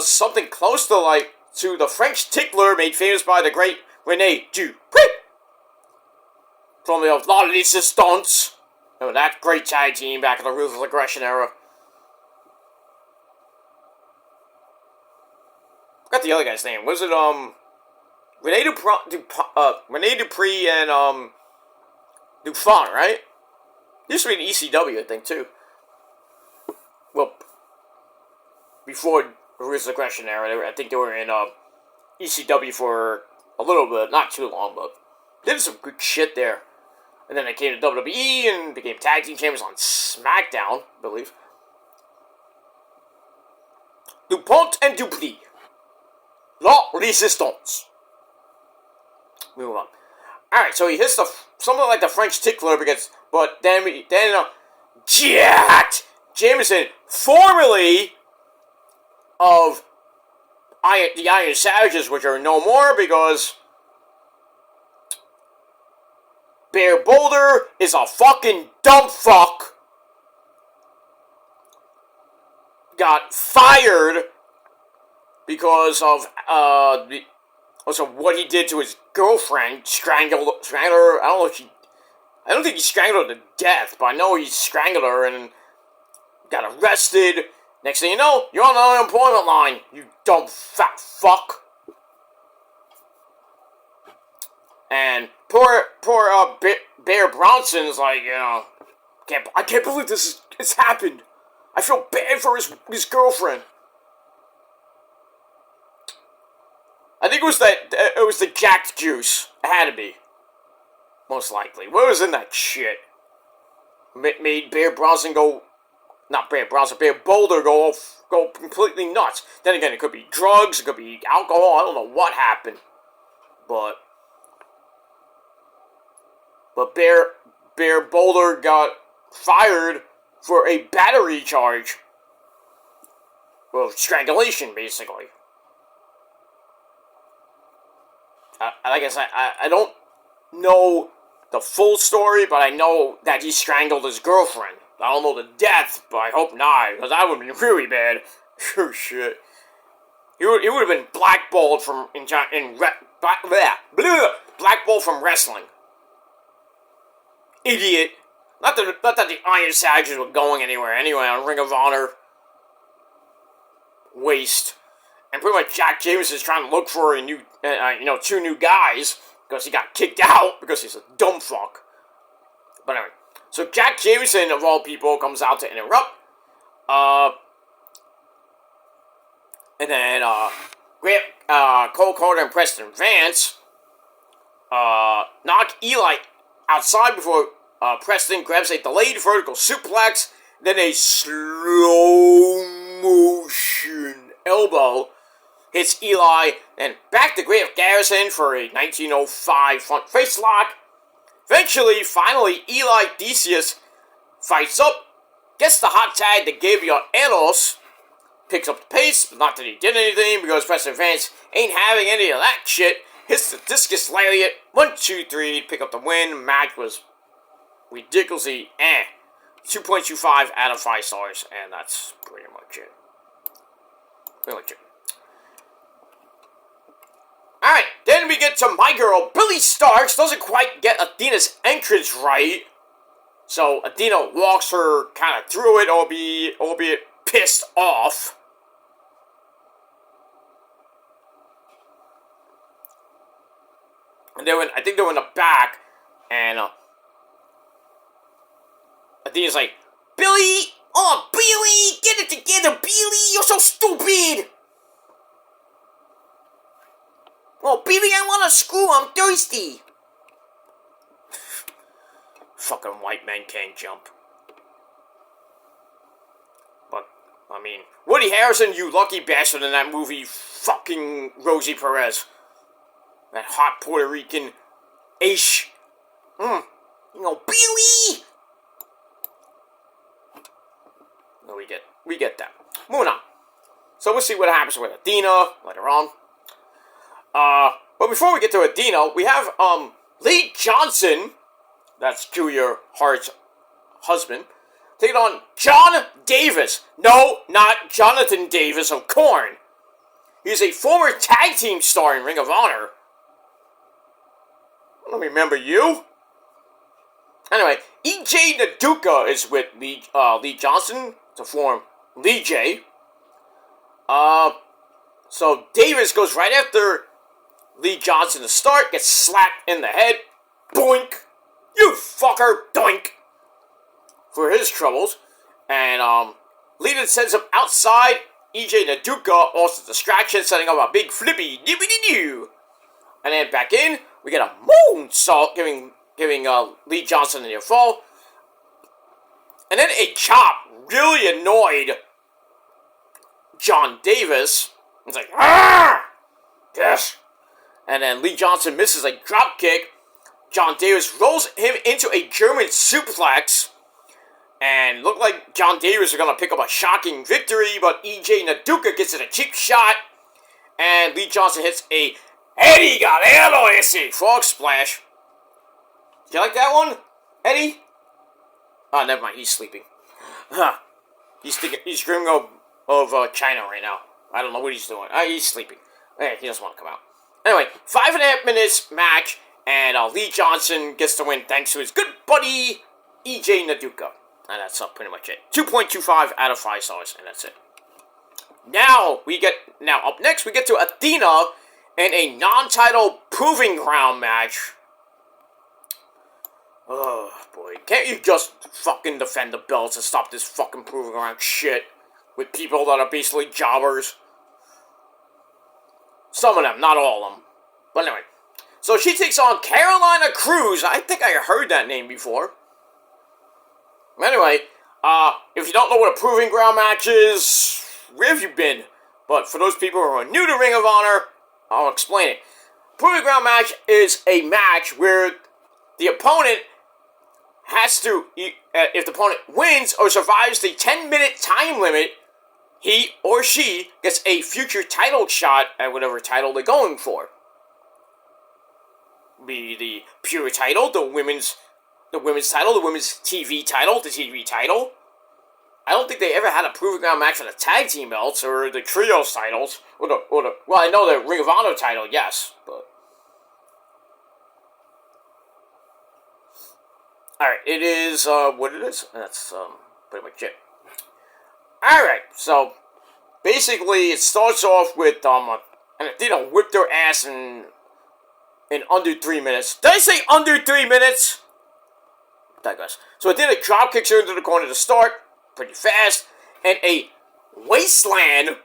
something close to the French tickler made famous by the great Rene Dupree from the La Resistance. Remember that great tag team back in the Ruthless Aggression era. Forgot the other guy's name. Was it Rene Dupree and Dufon, right? Used to be in ECW, I think, too. Well, before the Ruthless Aggression era, I think they were in ECW for a little bit, not too long, but they did some good shit there. And then they came to WWE and became tag team champions on SmackDown, I believe. Dupont and Dupree. La Resistance. Move on. Alright, so he hits something like the French tickler, but then Jack Jameson, formerly of the Iron Savages, which are no more because Bear Boulder is a fucking dumb fuck, got fired because of what he did to his girlfriend, strangled her. I don't think he strangled her to death, but I know he strangled her and got arrested. Next thing you know, you're on the unemployment line, you dumb fat fuck. And poor Bear Bronson's like, I can't believe it's happened. I feel bad for his girlfriend. I think it was the Jack Juice. It had to be. Most likely. What was in that shit? Made Bear Bronson go... Not Bear Bronson, Bear Boulder go completely nuts. Then again, it could be drugs, it could be alcohol, I don't know what happened. But Bear Boulder got fired for a battery charge. Well, strangulation, basically. Like I said, I don't know the full story, but I know that he strangled his girlfriend. I don't know the death, but I hope not, because that would have been really bad. Oh, shit. He would have been blackballed from blackballed from wrestling. Idiot. Not that the Iron Savages were going anywhere anyway on Ring of Honor. Waste. And pretty much Jack James is trying to look for a new, 2 new guys, because he got kicked out, because he's a dumb fuck. But anyway, so Jack Jameson, of all people, comes out to interrupt. And then, Cole Carter and Preston Vance, knock Eli outside before, Preston grabs a delayed vertical suplex, then a slow motion elbow hits Eli, and back to Grant Garrison for a 1905 front face lock. Finally, Eli Theseus fights up, gets the hot tag to Gabriel Eros, picks up the pace, but not that he did anything, because Preston Vance ain't having any of that shit, hits the discus lariat, 1, 2, 3, pick up the win. Match was ridiculously 2.25 out of 5 stars, and that's pretty much it. Alright, then we get get to my girl, Billy Starks doesn't quite get Athena's entrance right. So Athena walks her kind of through it, albeit pissed off. And I think they were in the back, and Athena's like, Billy! Oh, Billy! Get it together, Billy! You're so stupid! Oh, Billy, I want a screw. I'm thirsty. Fucking white men can't jump. But, I mean, Woody Harrelson, you lucky bastard in that movie, fucking Rosie Perez. That hot Puerto Rican ish. You know, Billy! No, we get that. Moving on. So we'll see what happens with Athena later on. But before we get to Athena, we have, Lee Johnson, that's Julia Hart's husband, taking on John Davis. No, not Jonathan Davis of Korn. He's a former tag team star in Ring of Honor. I don't remember you. Anyway, E.J. Naduka is with Lee Johnson to form Lee J. So Davis goes right after Lee Johnson to start, gets slapped in the head. Boink! You fucker! Doink! For his troubles. And, Lee then sends him outside. E.J. Naduka, also distraction, setting up a big flippy dippity-doo. And then back in, we get a moonsault, giving Lee Johnson a near fall. And then a chop really annoyed John Davis. It's like, ah! Yes! And then Lee Johnson misses a drop kick. John Davis rolls him into a German suplex. And looked like John Davis was going to pick up a shocking victory, but E.J. Naduka gets it a cheap shot. And Lee Johnson hits a Eddie Galero ese frog splash. Do you like that one, Eddie? Oh, never mind. He's sleeping. Huh. He's dreaming of China right now. I don't know what he's doing. He's sleeping. Hey, he doesn't want to come out. Anyway, 5.5 minutes match, and Lee Johnson gets the win thanks to his good buddy, E.J. Naduka. And that's pretty much it. 2.25 out of 5 stars, and that's it. Now, up next, we get to Athena in a non-title Proving Ground match. Oh, boy. Can't you just fucking defend the belts and stop this fucking Proving Ground shit with people that are basically jobbers? Some of them, not all of them. But anyway. So she takes on Carolina Cruz. I think I heard that name before. Anyway, if you don't know what a Proving Ground match is, where have you been? But for those people who are new to Ring of Honor, I'll explain it. Proving Ground match is a match where the opponent has to, if the opponent wins or survives the 10-minute time limit, he or she gets a future title shot at whatever title they're going for. Be the pure title, the women's title, the women's TV title, the TV title. I don't think they ever had a Proving Ground match for the tag team belts or the trios titles, well, I know the Ring of Honor title, yes, but alright, it is what it is. That's pretty much it. Alright, so basically it starts off with and Athena whipped her ass in under 3 minutes. Did I say under 3 minutes? Digress. So Athena drop kicks her into the corner to start, pretty fast, and a wasteland.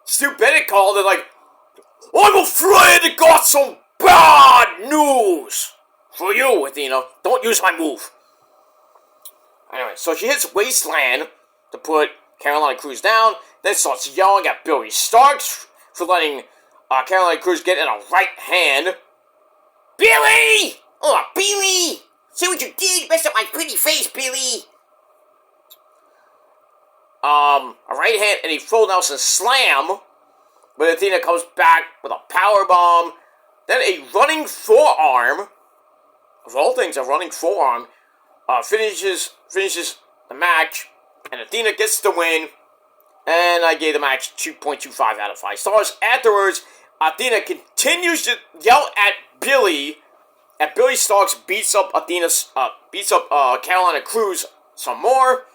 Stu Bennett called it like, I'm afraid I got some bad news for you, Athena. Don't use my move. Anyway, so she hits Wasteland to put Carolina Cruz down, then starts yelling at Billy Starks for letting Carolina Cruz get in a right hand. Billy! Oh, Billy! See what you did? Messed up my pretty face, Billy! A right hand and a full Nelson slam, but Athena comes back with a power bomb, then a running forearm. Of all things, a running forearm finishes the match, and Athena gets the win. and I gave the match 2.25 out of 5 stars. Afterwards, Athena continues to yell at Billy. And Billy Starks beats up Carolina Cruz some more.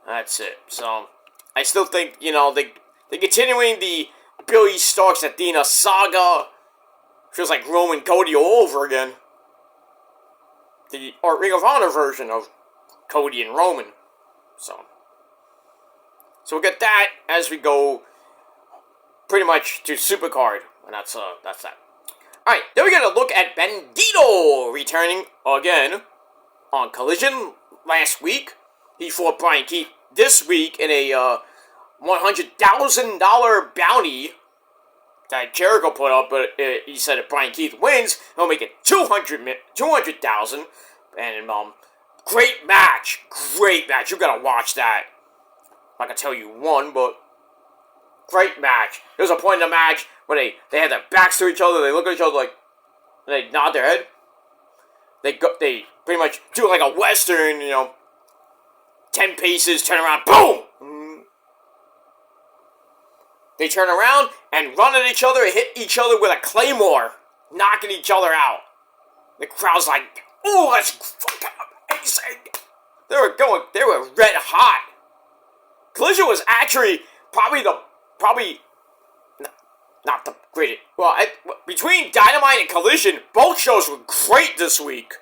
That's it. So, I still think, they're continuing the Billy Starks Athena saga. Feels like Roman Cody all over again. The Ring of Honor version of Cody and Roman. So we'll get that as we go pretty much to Supercard. And that's that. Alright, then we get a look at Bandito returning again on Collision last week. He fought Brian Keith this week in a $100,000 bounty that Jericho put up, but he said if Brian Keith wins, he'll make it $200,000. And great match. You gotta watch that. I can tell you one, but great match. There was a point in the match where they had their backs to each other. They look at each other like they nod their head. They pretty much do like a Western, 10 paces, turn around, boom. They turn around and run at each other, hit each other with a claymore, knocking each other out. The crowd's like, "Ooh, that's fucking amazing!" They were red hot. Collision was actually not the greatest. Well, between Dynamite and Collision, both shows were great this week.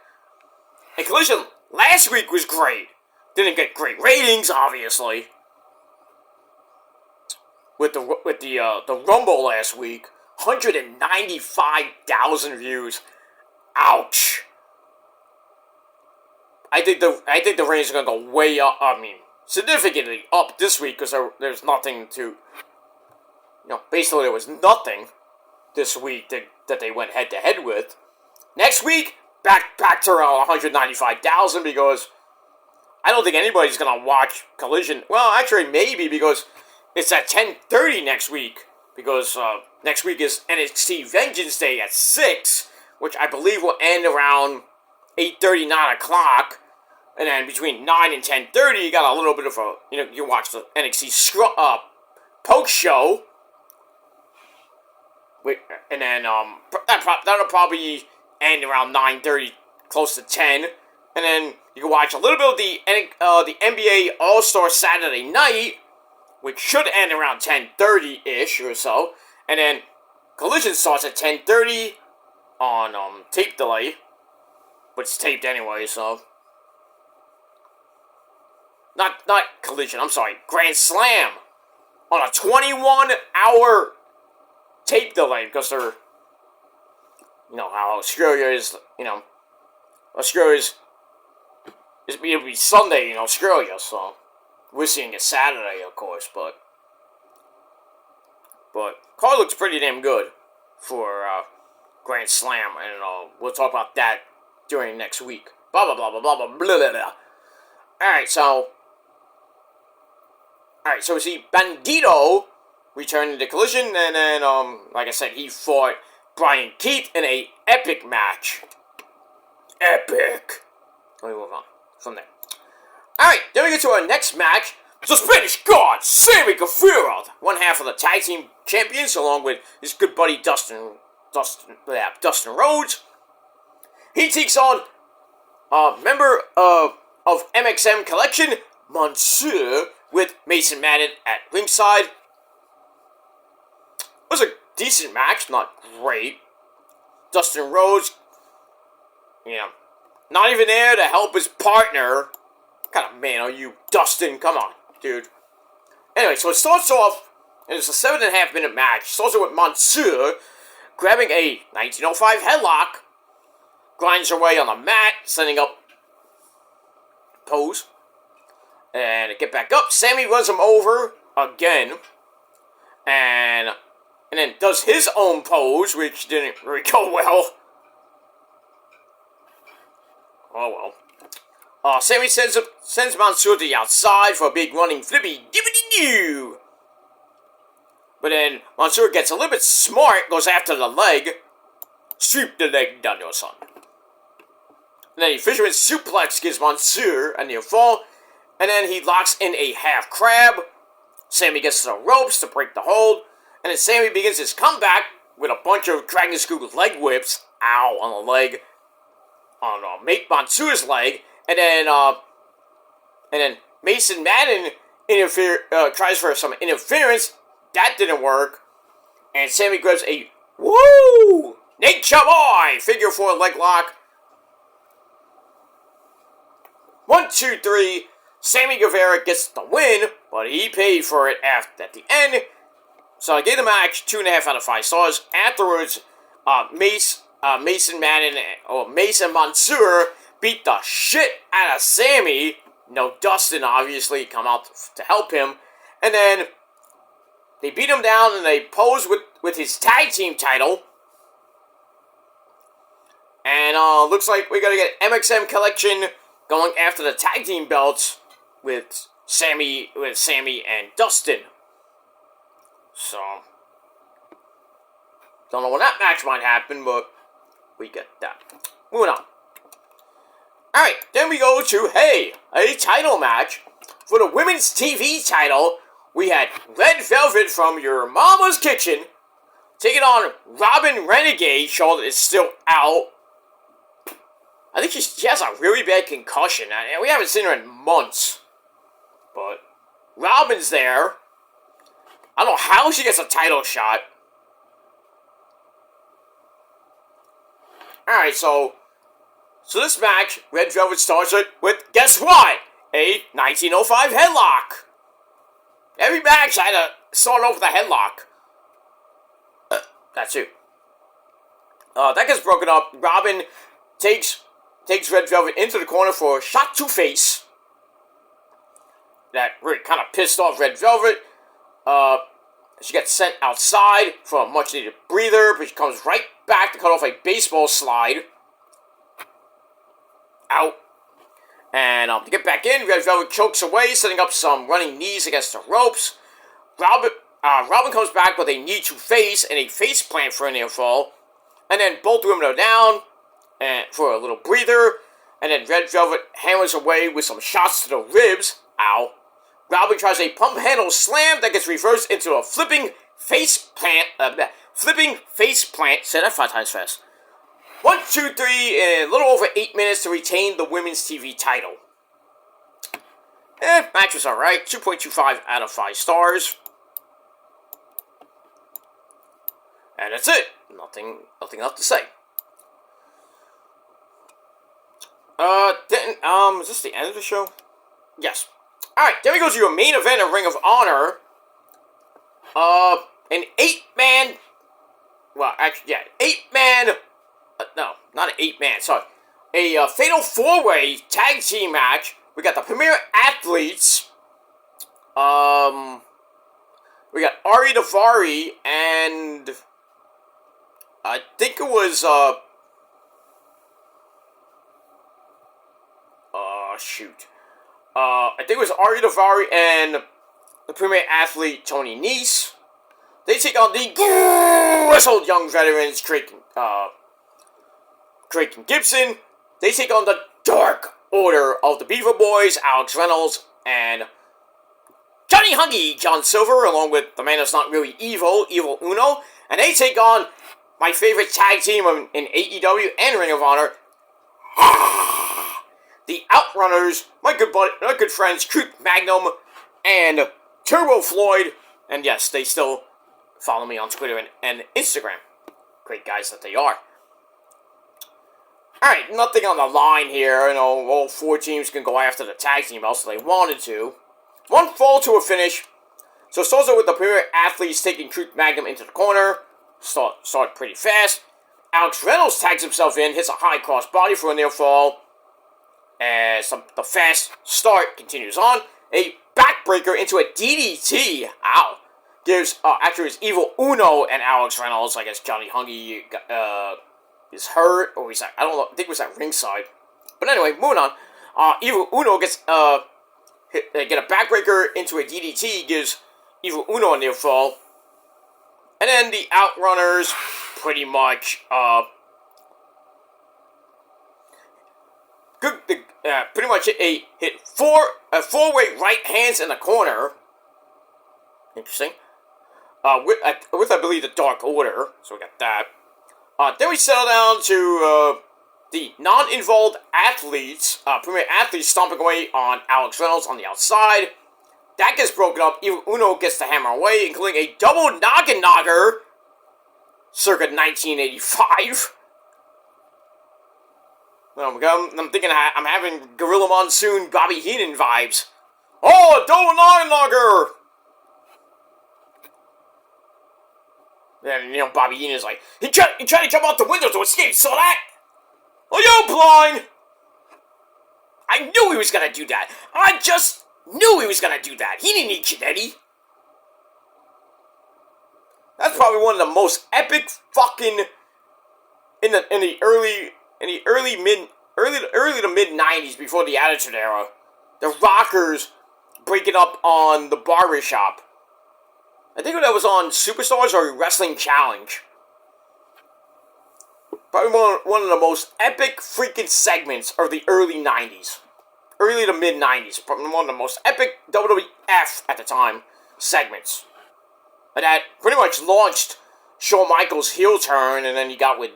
And Collision last week was great. Didn't get great ratings, obviously. With the Rumble last week, 195,000 views. Ouch. I think the ratings are gonna go way up. I mean, significantly up this week because there's nothing to. Basically there was nothing this week that they went head to head with. Next week, back to around 195,000 because I don't think anybody's gonna watch Collision. Well, actually, maybe because it's at 10:30 next week. Because next week is NXT Vengeance Day at 6, which I believe will end around 8:30, 9 o'clock. And then between 9 and 10:30, you got a little bit of a, you watch the NXT post show. And then that'll probably end around 9:30, close to 10. And then you can watch a little bit of the NBA All-Star Saturday Night, which should end around 10:30-ish or so. And then Collision starts at 10:30 on tape delay. But it's taped anyway, so. Not Collision, I'm sorry. Grand Slam on a 21-hour tape delay because they're, how Australia is, Australia's, it'll be Sunday in Australia, so we're seeing it Saturday, of course, but card looks pretty damn good for Grand Slam, and we'll talk about that during next week. Blah, blah, blah, blah, blah, blah, blah, blah, blah. Alright, so we see Bandito returning to Collision, and then, like I said, he fought Brian Keith in a epic match. Epic. Let me move on from there. Alright, then we get to our next match. The Spanish God, Sammy Guevara, one half of the tag team champions, along with his good buddy Dustin Rhodes. He takes on a member of MXM Collection, Monsieur, with Mason Madden at ringside. It was a decent match, not great. Dustin Rhodes, not even there to help his partner. What kind of man are you, Dustin? Come on, dude. Anyway, so it starts off, and it's a 7.5 minute match. It starts off with Monsieur grabbing a 1905 headlock, grinds her way on the mat, setting up pose, and get back up. Sammy runs him over again, and then does his own pose, which didn't really go well. Oh well. Sammy sends Mansoor to the outside for a big running flippy dippity-doo. But then Mansoor gets a little bit smart, goes after the leg. Sweep the leg down your son. And then he fisherman suplex gives Mansoor a near fall. And then he locks in a half crab. Sammy gets to the ropes to break the hold. And then Sammy begins his comeback with a bunch of Dragon Screw leg whips. Ow, on the leg. On Mansoor's leg. And then Mason Madden tries for some interference. That didn't work. And Sammy grabs a woo! Nature Boy! Figure 4 leg lock. 1, 2, 3. Sammy Guevara gets the win, but he paid for it at the end. So I gave the match 2.5 out of 5 stars. Afterwards, Mason Mansoor beat the shit out of Sammy. No, Dustin obviously come out to help him. And then they beat him down and they pose with his tag team title. And looks like we're going to get MXM Collection going after the tag team belts with Sammy and Dustin. So, don't know when that match might happen, but we get that. Moving on. Alright, then we go to, a title match. For the women's TV title, we had Red Velvet from Your Mama's Kitchen taking on Robin Renegade. Charlotte is still out. I think she has a really bad concussion, and we haven't seen her in months. But Robin's there. I don't know how she gets a title shot. Alright, so this match, Red Velvet starts it with, guess what? A 1905 headlock. Every match I had to start off with a headlock. That's it. That gets broken up. Robin takes Red Velvet into the corner for a shot to face. That really kind of pissed off Red Velvet. She gets sent outside for a much needed breather, but she comes right back to cut off a baseball slide. Out. And to get back in, Red Velvet chokes away, setting up some running knees against the ropes. Robin comes back with a knee to face and a face plant for a near fall. And then both women are down and for a little breather. And then Red Velvet hammers away with some shots to the ribs. Ow. Robin tries a pump handle slam that gets reversed into a flipping face plant. Say that 5 times fast. 1, 2, 3, in a little over 8 minutes to retain the women's TV title. Match was alright. 2.25 out of 5 stars. And that's it. Nothing else to say. Is this the end of the show? Yes. Alright, then we go to your main event of Ring of Honor. An 8-man... Well, actually, yeah, 8-man... no, not an 8-man, sorry. A Fatal 4-Way Tag Team match. We got the Premier Athletes. We got Ari Daivari and... I think it was, shoot. I think it was Ari Daivari and the Premier Athlete Tony Nese. They take on the grizzled young veterans, Craig and Gibson. They take on the Dark Order of the Beaver Boys, Alex Reynolds, and Johnny Hungy, John Silver, along with the man that's not really evil, Evil Uno. And they take on my favorite tag team in AEW and Ring of Honor, the Outrunners, my good friends, Truth Magnum and Turbo Floyd. And yes, they still follow me on Twitter and Instagram. Great guys that they are. Alright, nothing on the line here. You know, all 4 teams can go after the tag team belts if they wanted to. One fall to a finish. So it starts out with the Premier Athletes taking Truth Magnum into the corner. Start pretty fast. Alex Reynolds tags himself in, hits a high cross body for a near fall. As the fast start continues on. A backbreaker into a DDT. Ow. Gives, actually it's Evil Uno and Alex Reynolds. I guess Johnny Hungy is hurt, or he's at, I don't know, I think it was at ringside. But anyway, moving on. Evil Uno gets, get a backbreaker into a DDT, gives Evil Uno a near fall. And then the Outrunners pretty much, pretty much hit four-way right hands in the corner. Interesting. With I believe the Dark Order, so we got that. Then we settle down to the non-involved athletes, premier athletes stomping away on Alex Reynolds on the outside. That gets broken up. Even Uno gets the hammer away, including a double noggin nogger, circa 1985. I'm thinking I'm having Gorilla Monsoon, Bobby Heenan vibes. Oh, double noggin nogger! And, Bobby Heenan's like, he tried to jump out the window to escape, saw that? Are you blind? I knew he was gonna do that. I just knew he was gonna do that. He didn't need Chinetti. That's probably one of the most epic fucking in the early to mid 90s, before the Attitude Era. The Rockers breaking up on the barbershop. I think that was on Superstars or Wrestling Challenge. Probably one of the most epic freaking segments of the early 90s. Early to mid 90s. Probably one of the most epic WWF at the time segments. And that pretty much launched Shawn Michaels' heel turn, and then he got with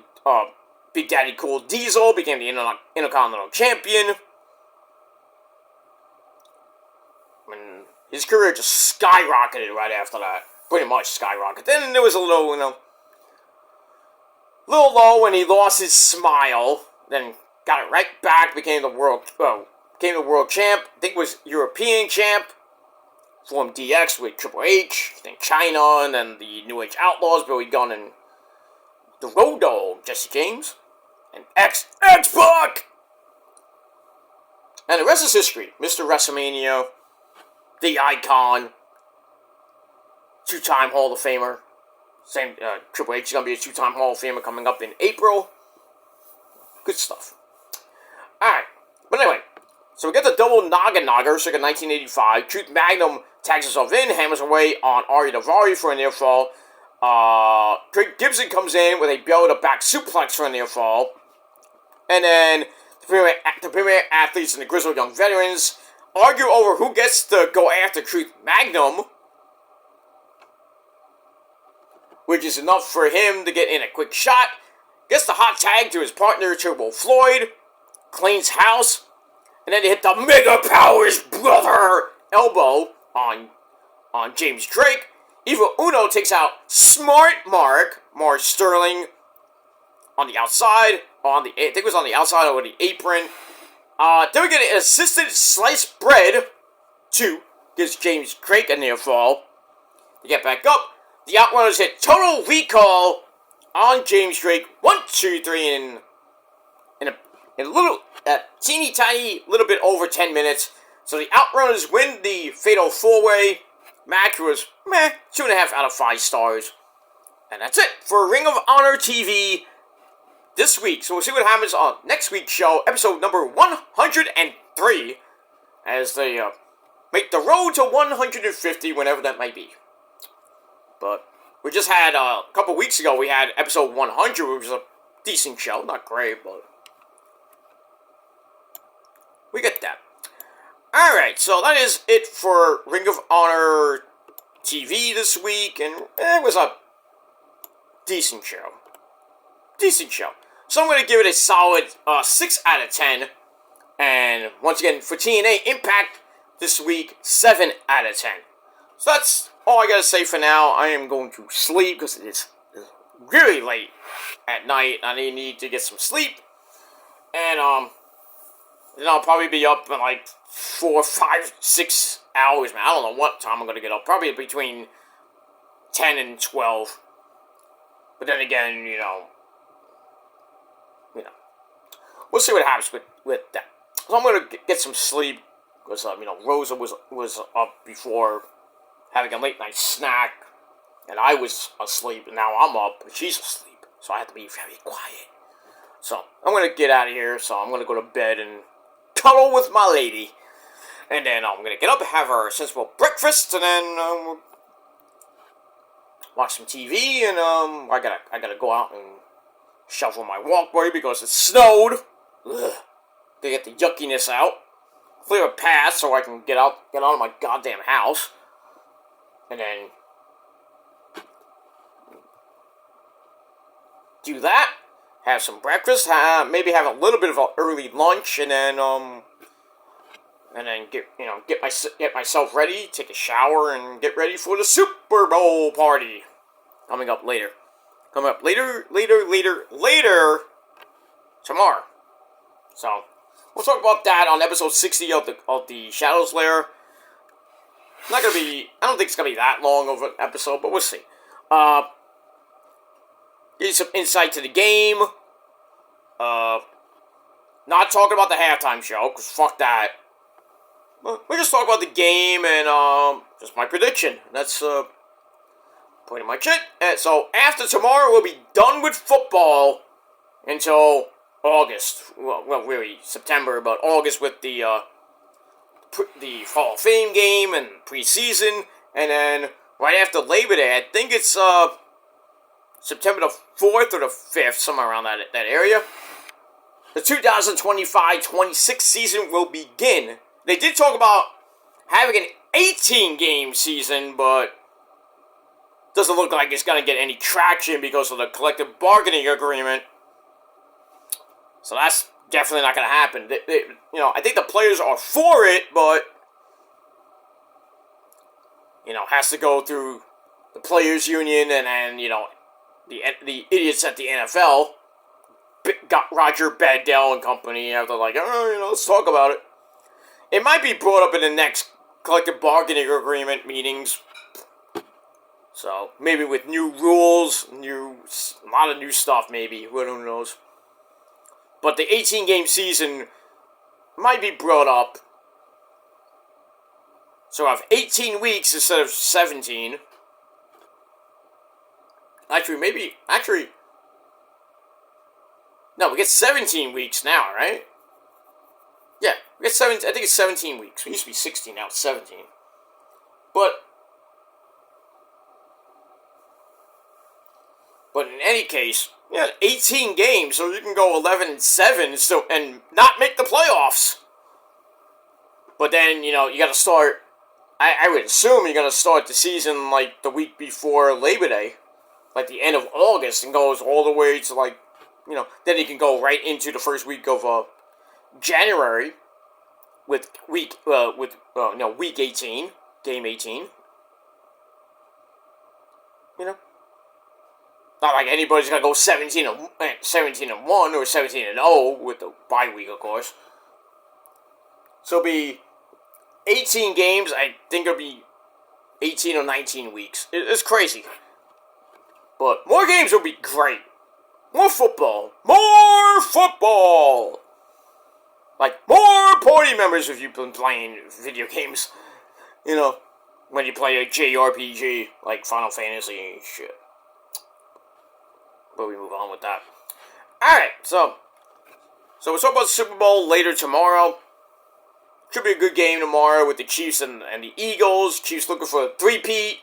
Big Daddy Cool Diesel, became the Intercontinental Champion. And his career just skyrocketed right after that. Pretty much skyrocketed. Then there was a little, little low when he lost his smile. Then got it right back, became the world champ. I think it was European champ. Formed DX with Triple H, then China, and then the New Age Outlaws, Billy Gunn, and the Road Dogg, Jesse James, and X-Pac! And the rest is history. Mr. WrestleMania, the Icon, two-time Hall of Famer. Same, Triple H is going to be a two-time Hall of Famer coming up in April. Good stuff. Alright, but anyway, so we get the double noggin nogger, circa 1985. Truth Magnum tags himself in, hammers away on Ari Daivari for a near fall. Greg Gibson comes in with a belly-to-back suplex for a near fall. And then the premier athletes and the grizzled young veterans argue over who gets to go after Truth Magnum, which is enough for him to get in a quick shot. Gets the hot tag to his partner, Turbo Floyd. Cleans house. And then they hit the Mega Powers Brother elbow on James Drake. Evil Uno takes out Smart Mark Sterling, on the outside. I think it was on the outside over the apron. Then we get an assisted sliced bread. 2 gives James Drake a near fall. They get back up. The Outrunners hit Total Recall on James Drake. 1, 2, 3 in a little, teeny tiny, little bit over 10 minutes. So the Outrunners win the Fatal 4-Way. Match was 2.5 out of 5 stars. And that's it for Ring of Honor TV this week. So we'll see what happens on next week's show, episode number 103, as they make the road to 150, whenever that might be. But we just had, a couple weeks ago, we had episode 100, which was a decent show. Not great, but we get that. Alright, so that is it for Ring of Honor TV this week, and it was a decent show. So I'm going to give it a solid 6 out of 10. And once again, for TNA Impact this week, 7 out of 10. So that's all I got to say for now. I am going to sleep because it is really late at night. I need to get some sleep. And then I'll probably be up in like 4, 5, 6 hours, man. I don't know what time I'm going to get up. Probably between 10 and 12. But then again, we'll see what happens with that. So I'm going to get some sleep. Because, Rosa was up before having a late night snack. And I was asleep, and now I'm up, and she's asleep. So I have to be very quiet. So I'm going to get out of here. So I'm going to go to bed and cuddle with my lady. And then I'm going to get up and have our sensible breakfast. And then watch some TV. And I gotta go out and shuffle my walkway because it snowed. Ugh. to get the yuckiness out. Clear a path so I can get out of my goddamn house. And then do that. Have some breakfast. Maybe have a little bit of an early lunch, and then get myself ready. Take a shower and get ready for the Super Bowl party coming up later. Later tomorrow. So we'll talk about that on episode 60 of the Shadows Lair. I don't think it's gonna be that long of an episode, but we'll see. Give you some insight to the game. Not talking about the halftime show, because fuck that. We'll just talk about the game and just my prediction. That's pretty much it. And so after tomorrow, we'll be done with football until August. Well, really September, but August with the Hall of Fame game and preseason, and then right after Labor Day, I think it's September the 4th or the 5th, somewhere around that area. The 2025-26 season will begin. They did talk about having an 18-game season, but doesn't look like it's going to get any traction because of the collective bargaining agreement. So that's definitely not going to happen. I think the players are for it, but has to go through the players' union and then the idiots at the NFL got Roger Goodell and company. They're like, let's talk about it. It might be brought up in the next collective bargaining agreement meetings. So maybe with new rules, a lot of new stuff. Maybe who knows. But the 18-game season might be brought up. So I have 18 weeks instead of 17. No, we get 17 weeks now, right? Yeah, we get 17. I think it's 17 weeks. It used to be 16, now it's 17. But in any case, 18 games, so you can go 11-7 and not make the playoffs. But then, you got to start. I would assume you're going to start the season like the week before Labor Day, like the end of August, and goes all the way to then you can go right into the first week of January with week 18, game 18. Not like anybody's gonna go 17-1 or 17-0 with the bye week, of course. So it'll be 18 games. I think it'll be 18 or 19 weeks. It's crazy, but more games will be great. More football. Like more party members if you've been playing video games. When you play a JRPG like Final Fantasy and shit. But we move on with that. Alright, so we'll talk about the Super Bowl later tomorrow. Should be a good game tomorrow with the Chiefs and the Eagles. Chiefs looking for a three-peat.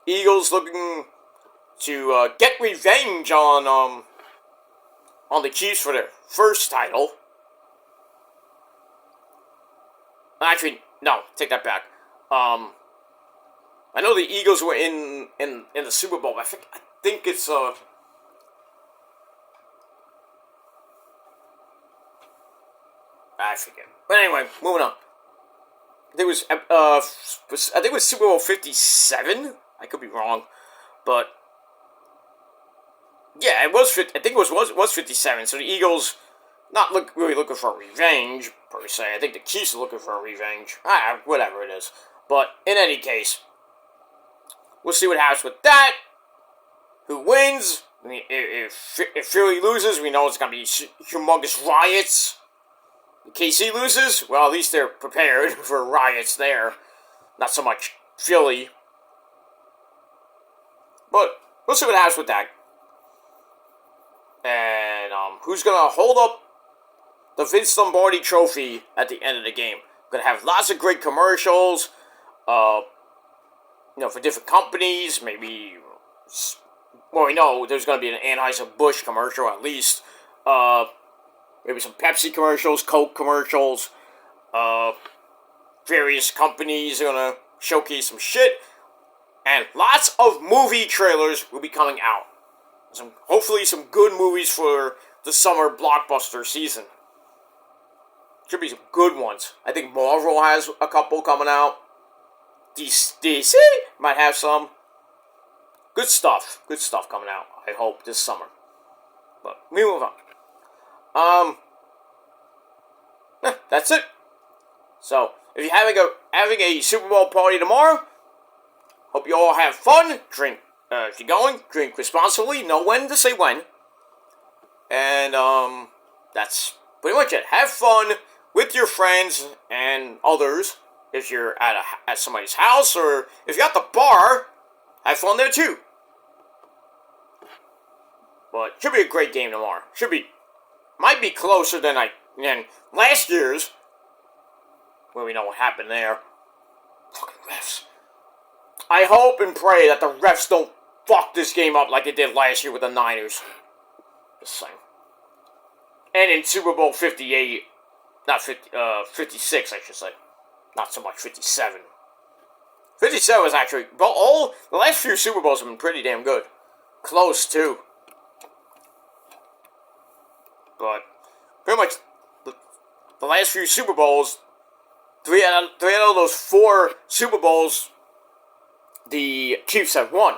Eagles looking to get revenge on the Chiefs for their first title. Actually, no, take that back. I know the Eagles were in the Super Bowl. I think it's I forget. But anyway, moving on. I think it was Super Bowl 57. I could be wrong, but yeah, it was. I think it was 57. So the Eagles not really looking for revenge per se. I think the Chiefs are looking for revenge. Whatever it is. But in any case, we'll see what happens with that. Who wins? If Philly loses, we know it's going to be humongous riots. If KC loses, well, at least they're prepared for riots there. Not so much Philly. But we'll see what happens with that. And who's going to hold up the Vince Lombardi trophy at the end of the game? Going to have lots of great commercials. For different companies. Maybe... Well, we know there's going to be an Anheuser-Busch commercial, at least. Maybe some Pepsi commercials, Coke commercials. Various companies are gonna showcase some shit. And lots of movie trailers will be coming out. Hopefully some good movies for the summer blockbuster season. Should be some good ones. I think Marvel has a couple coming out. DC might have some. Good stuff. Good stuff coming out, I hope, this summer. But we move on. That's it. So, if you're having a Super Bowl party tomorrow, hope you all have fun. Drink, if you're going, drink responsibly. Know when to say when. And, that's pretty much it. Have fun with your friends and others. If you're at somebody's house, or if you're at the bar, have fun there too. But should be a great game tomorrow. Might be closer than last year's. Well, we know what happened there. Fucking refs. I hope and pray that the refs don't fuck this game up like they did last year with the Niners. Just saying. And in Super Bowl 58, not 56, I should say. Not so much 57. 57 was actually, the last few Super Bowls have been pretty damn good. Close, too. But, pretty much, the last few Super Bowls, three out of those 4 Super Bowls, the Chiefs have won.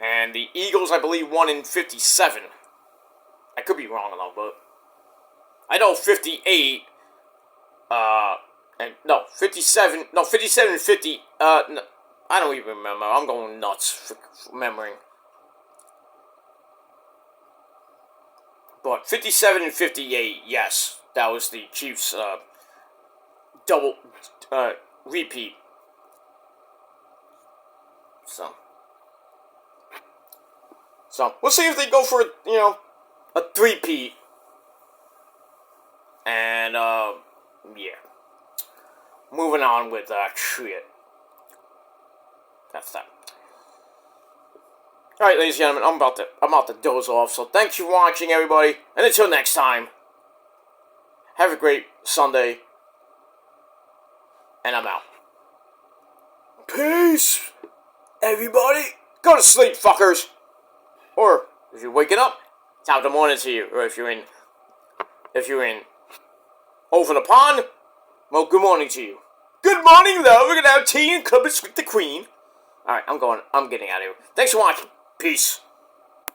And the Eagles, I believe, won in 57. I could be wrong though, but I know 58, 57 and 50, I don't even remember. I'm going nuts for remembering. But 57 and 58, yes, that was the Chiefs' double repeat. So we'll see if they go for a three-peat. And yeah. Moving on with shit. That's that. Alright, ladies and gentlemen, I'm about to doze off, so thanks for watching, everybody, and until next time, have a great Sunday, and I'm out. Peace, everybody. Go to sleep, fuckers. Or, if you're waking up, top of the morning to you. Or if you're in over the pond, well, good morning to you. Good morning, love. We're gonna have tea and crumpets with the queen. Alright, I'm getting out of here. Thanks for watching. Peace.